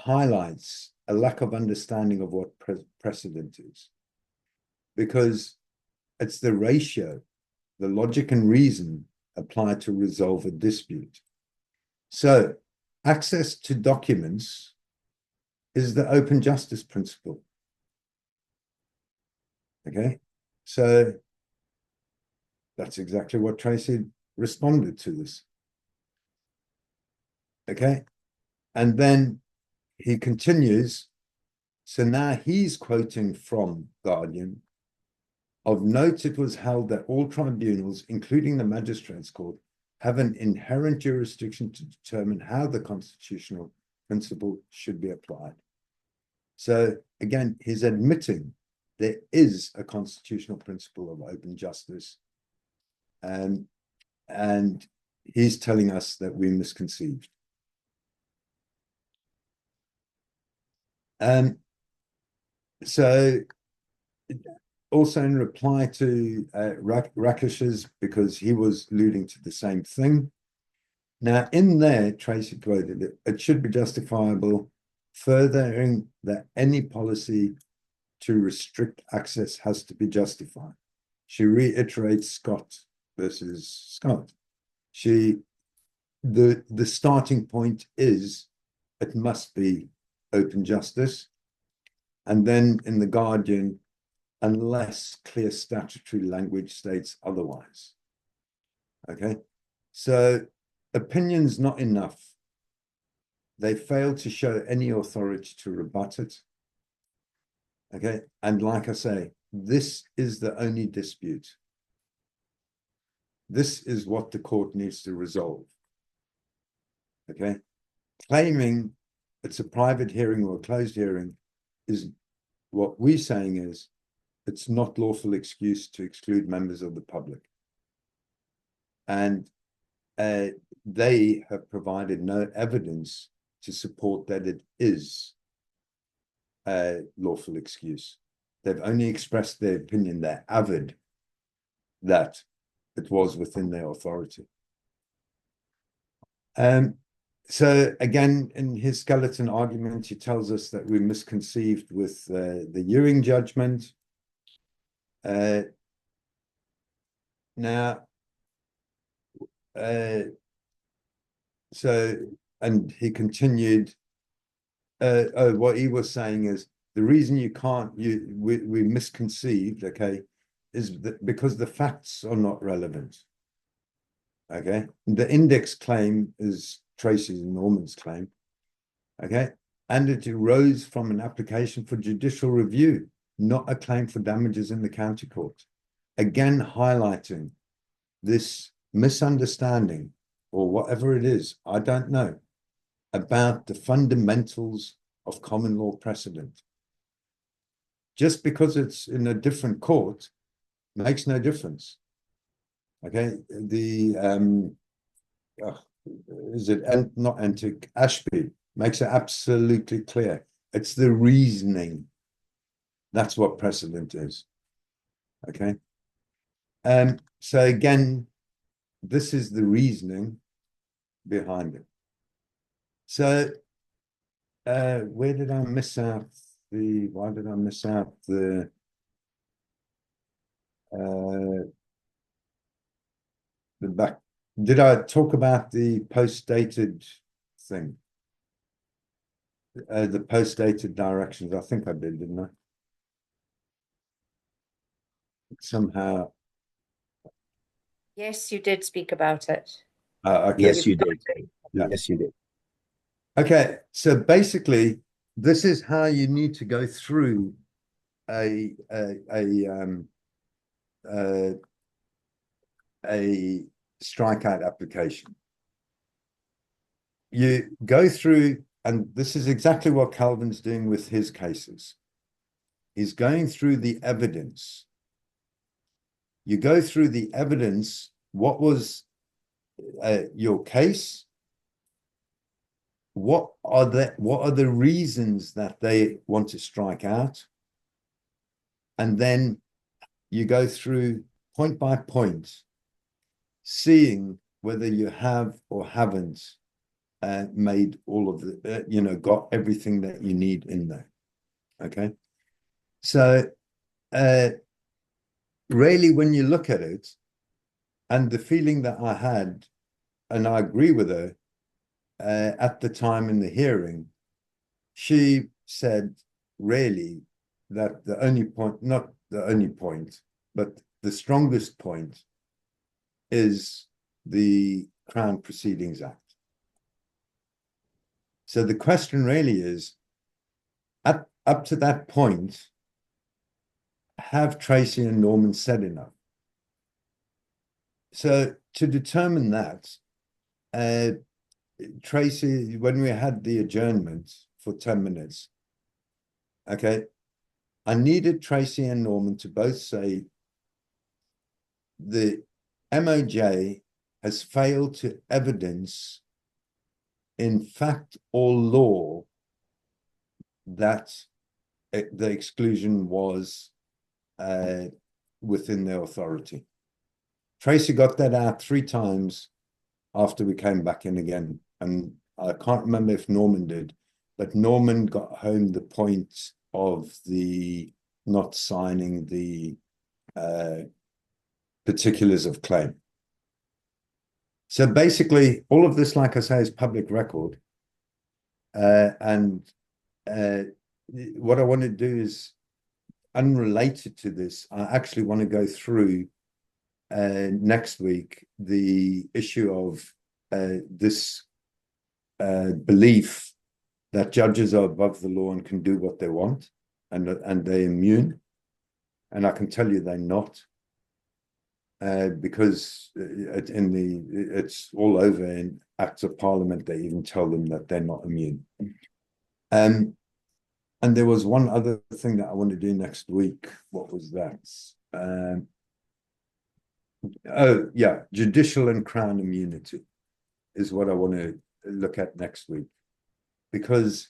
highlights a lack of understanding of what precedent is, because it's the ratio, the logic and reason applied to resolve a dispute. So, access to documents is the open justice principle. Okay, so that's exactly what Tracy responded to this. Okay, and then he continues. So now he's quoting from Guardian. Of note, it was held that all tribunals, including the Magistrates' Court, have an inherent jurisdiction to determine how the constitutional principle should be applied. So again, he's admitting there is a constitutional principle of open justice, and he's telling us that we misconceived. So also in reply to Rakesh's, because he was alluding to the same thing. Now, in there, Tracy quoted it, it should be justifiable, furthering that any policy to restrict access has to be justified. She reiterates Scott versus Scott. The starting point is it must be open justice. And then in the Guardian, unless clear statutory language states otherwise. Okay, so opinion's not enough. They fail to show any authority to rebut it. Okay, and like I say, this is the only dispute. This is what the court needs to resolve. Okay, claiming it's a private hearing or a closed hearing is what we're saying is it's not lawful excuse to exclude members of the public. And they have provided no evidence to support that it is a lawful excuse. They've only expressed their opinion, they're avid that it was within their authority. So again, in his skeleton argument, he tells us that we misconceived with the Ewing judgment. Now, so, and he continued, what he was saying is the reason you can't, we misconceived, okay, is that because the facts are not relevant. Okay, the index claim is Tracy's and Norman's claim. Okay, and it arose from an application for judicial review, not a claim for damages in the county court. Again, highlighting this misunderstanding, or whatever it is, I don't know, about the fundamentals of common law precedent. Just because it's in a different court makes no difference. Okay, the is it not Antic Ashby makes it absolutely clear. It's the reasoning. That's what precedent is. Okay. So again, this is the reasoning behind it. So where did I miss out why did I miss out the back? Did I talk about the post-dated thing? The post-dated directions. I think I did, didn't I? somehow. Yes, you did speak about it. Okay. Yes, you did. Yeah. Yes, you did. Okay, so basically, this is how you need to go through a strikeout application. You go through, and this is exactly what Calvin's doing with his cases. He's going through the evidence. You go through the evidence. What was your case? What are the reasons that they want to strike out? And then you go through point by point, seeing whether you have or haven't made all of the, got everything that you need in there. Okay. So really, when you look at it, and the feeling that I had, and I agree with her, at the time in the hearing, she said really that the only point, not the only point, but the strongest point is the Crown Proceedings Act. So the question really is, up to that point, have Tracy and Norman said enough? So to determine that, Tracy, when we had the adjournment for 10 minutes, okay, I needed Tracy and Norman to both say the MOJ has failed to evidence in fact or law that the exclusion was within their authority. Tracy got that out 3 times after we came back in again. And I can't remember if Norman did, but Norman got home the point of the not signing the particulars of claim. So basically, all of this, like I say, is public record. And what I want to do is, unrelated to this, I actually want to go through next week the issue of this belief that judges are above the law and can do what they want, and they're immune. And I can tell you they're not, because it's all over in Acts of Parliament. They even tell them that they're not immune. And there was one other thing that I want to do next week. What was that? Oh, yeah, judicial and crown immunity is what I want to look at next week. Because,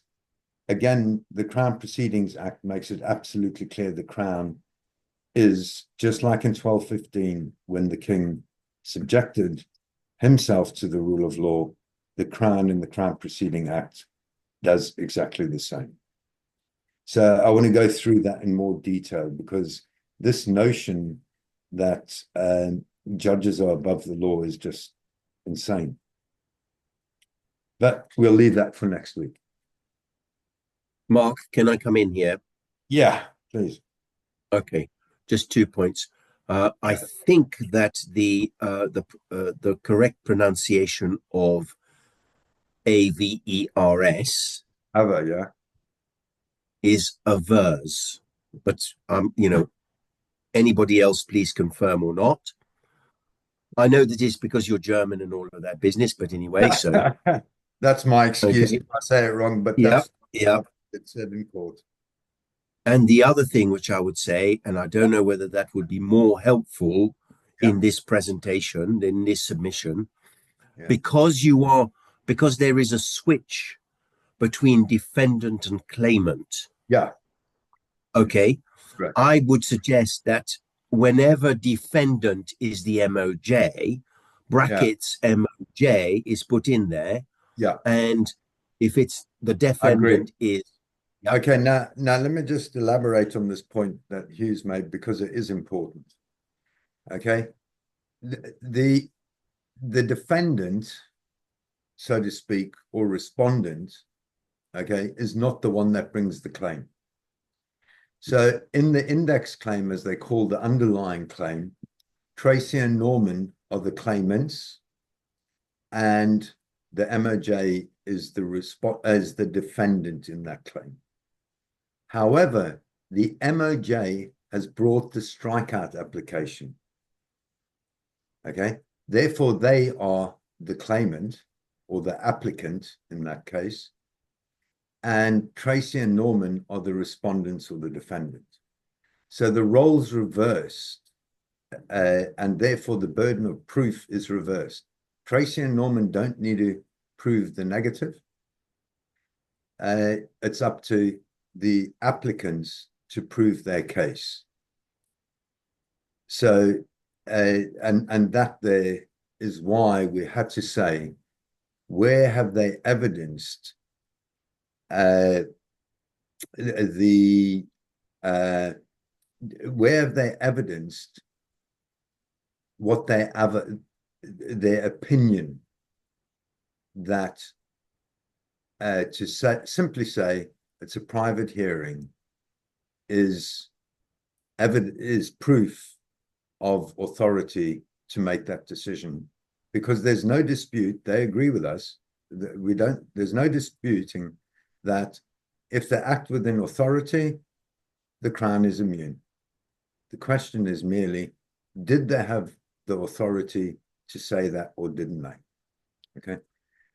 again, the Crown Proceedings Act makes it absolutely clear the Crown is, just like in 1215, when the King subjected himself to the rule of law, the Crown in the Crown Proceeding Act does exactly the same. So I want to go through that in more detail, because this notion that judges are above the law is just insane. But we'll leave that for next week. Mark, can I come in here? Yeah, please. Okay, just 2 points. I think that the correct pronunciation of AVERS Yeah, is averse, but anybody else please confirm or not. I know that it's because you're German and all of that business, but anyway, so that's my excuse okay. if I say it wrong, but Yeah, that's yeah. It's said in court. And the other thing which I would say, and I don't know whether that would be more helpful in this presentation, in this submission, because there is a switch between defendant and claimant. Yeah. Okay. Right. I would suggest that whenever defendant is the MOJ, brackets MOJ is put in there. Yeah. And if it's the defendant is. Yeah. Okay, now let me just elaborate on this point that Hugh's made, because it is important. Okay. The defendant, so to speak, or respondent, okay, is not the one that brings the claim. So in the index claim, as they call the underlying claim, Tracy and Norman are the claimants, and the MOJ is the defendant in that claim. However, the MOJ has brought the strikeout application. Okay, therefore they are the claimant or the applicant in that case, and Tracy and Norman are the respondents or the defendant. So the roles reversed, and therefore the burden of proof is reversed. Tracy and Norman don't need to prove the negative. It's up to the applicants to prove their case. So, and that there is why we had to say, where have they evidenced where have they evidenced what they have, their opinion that to simply say it's a private hearing is proof of authority to make that decision, because there's no dispute. They agree with us that there's no disputing that if they act within authority, the Crown is immune. The question is merely, did they have the authority to say that or didn't they? Okay.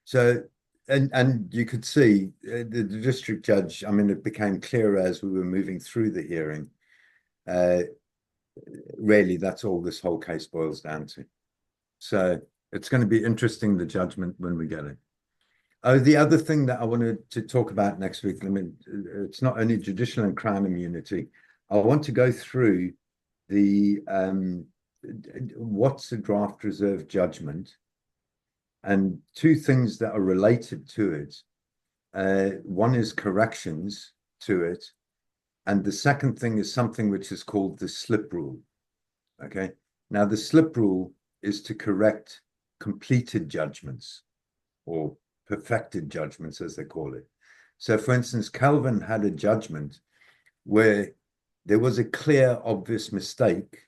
So, and you could see the district judge, I mean, it became clearer as we were moving through the hearing. Really, that's all this whole case boils down to. So it's going to be interesting, the judgment, when we get it. Oh, the other thing that I wanted to talk about next week, I mean, it's not only judicial and Crown immunity. I want to go through the what's a draft reserve judgment, and two things that are related to it. One is corrections to it, and the second thing is something which is called the slip rule. Okay, now the slip rule is to correct completed judgments or perfected judgments, as they call it. So, for instance, Calvin had a judgment where there was a clear, obvious mistake,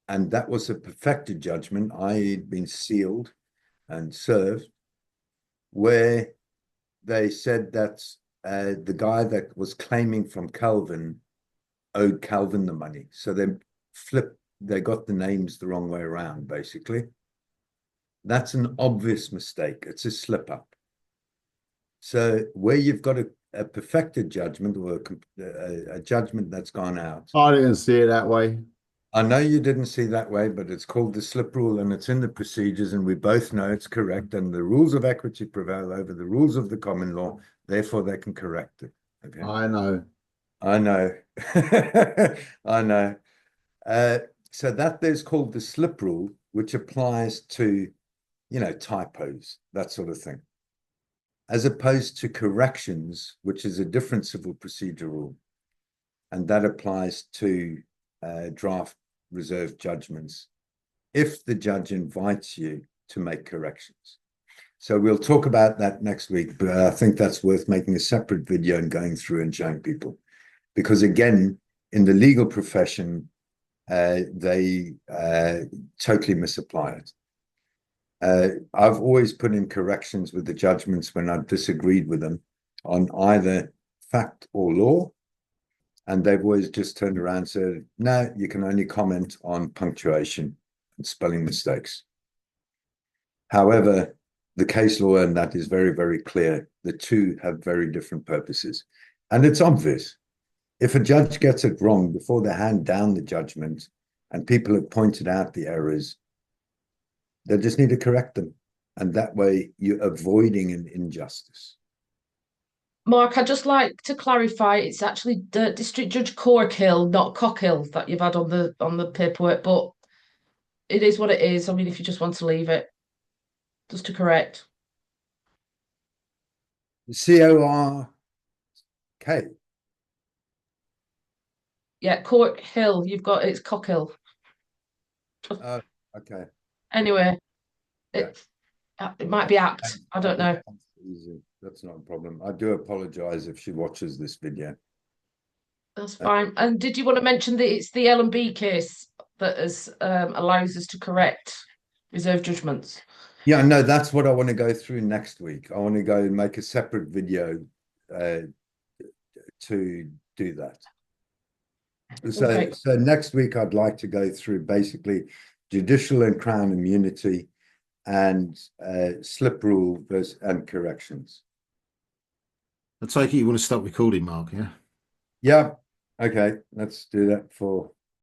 and that was a perfected judgment, i.e., it'd been sealed and served, where they said that the guy that was claiming from Calvin owed Calvin the money. So they got the names the wrong way around, basically. That's an obvious mistake. It's a slip up. So where you've got a perfected judgment or a judgment that's gone out. I didn't see it that way. I know you didn't see that way, but it's called the slip rule, and it's in the procedures, and we both know it's correct. And the rules of equity prevail over the rules of the common law. Therefore, they can correct it. Okay. I know. I know. I know. So that there's called the slip rule, which applies to, typos, that sort of thing, as opposed to corrections, which is a different civil procedure rule. And that applies to draft reserve judgments if the judge invites you to make corrections. So we'll talk about that next week, but I think that's worth making a separate video and going through and showing people. Because again, in the legal profession, they totally misapply it. I've always put in corrections with the judgments when I've disagreed with them on either fact or law, and they've always just turned around and said, no, you can only comment on punctuation and spelling mistakes. However, the case law and that is very, very clear. The two have very different purposes. And it's obvious. If a judge gets it wrong before they hand down the judgment and people have pointed out the errors, they just need to correct them. And that way you're avoiding an injustice. Mark, I'd just like to clarify, it's actually the District Judge Corkill, not Cockhill, that you've had on the paperwork, but it is what it is. I mean, if you just want to leave it, just to correct. Cork. Yeah, Corkhill, it's Cockhill. Okay. Anyway, Yeah. it might be apt. I don't know. That's not a problem. I do apologize if she watches this video. That's fine. And did you want to mention that it's the L&B case that allows us to correct reserve judgments? Yeah, no, that's what I want to go through next week. I want to go and make a separate video to do that. Okay. So next week I'd like to go through basically judicial and crown immunity and slip rule and corrections. I take it you want to stop recording, Mark, yeah? Yeah, okay, let's do that for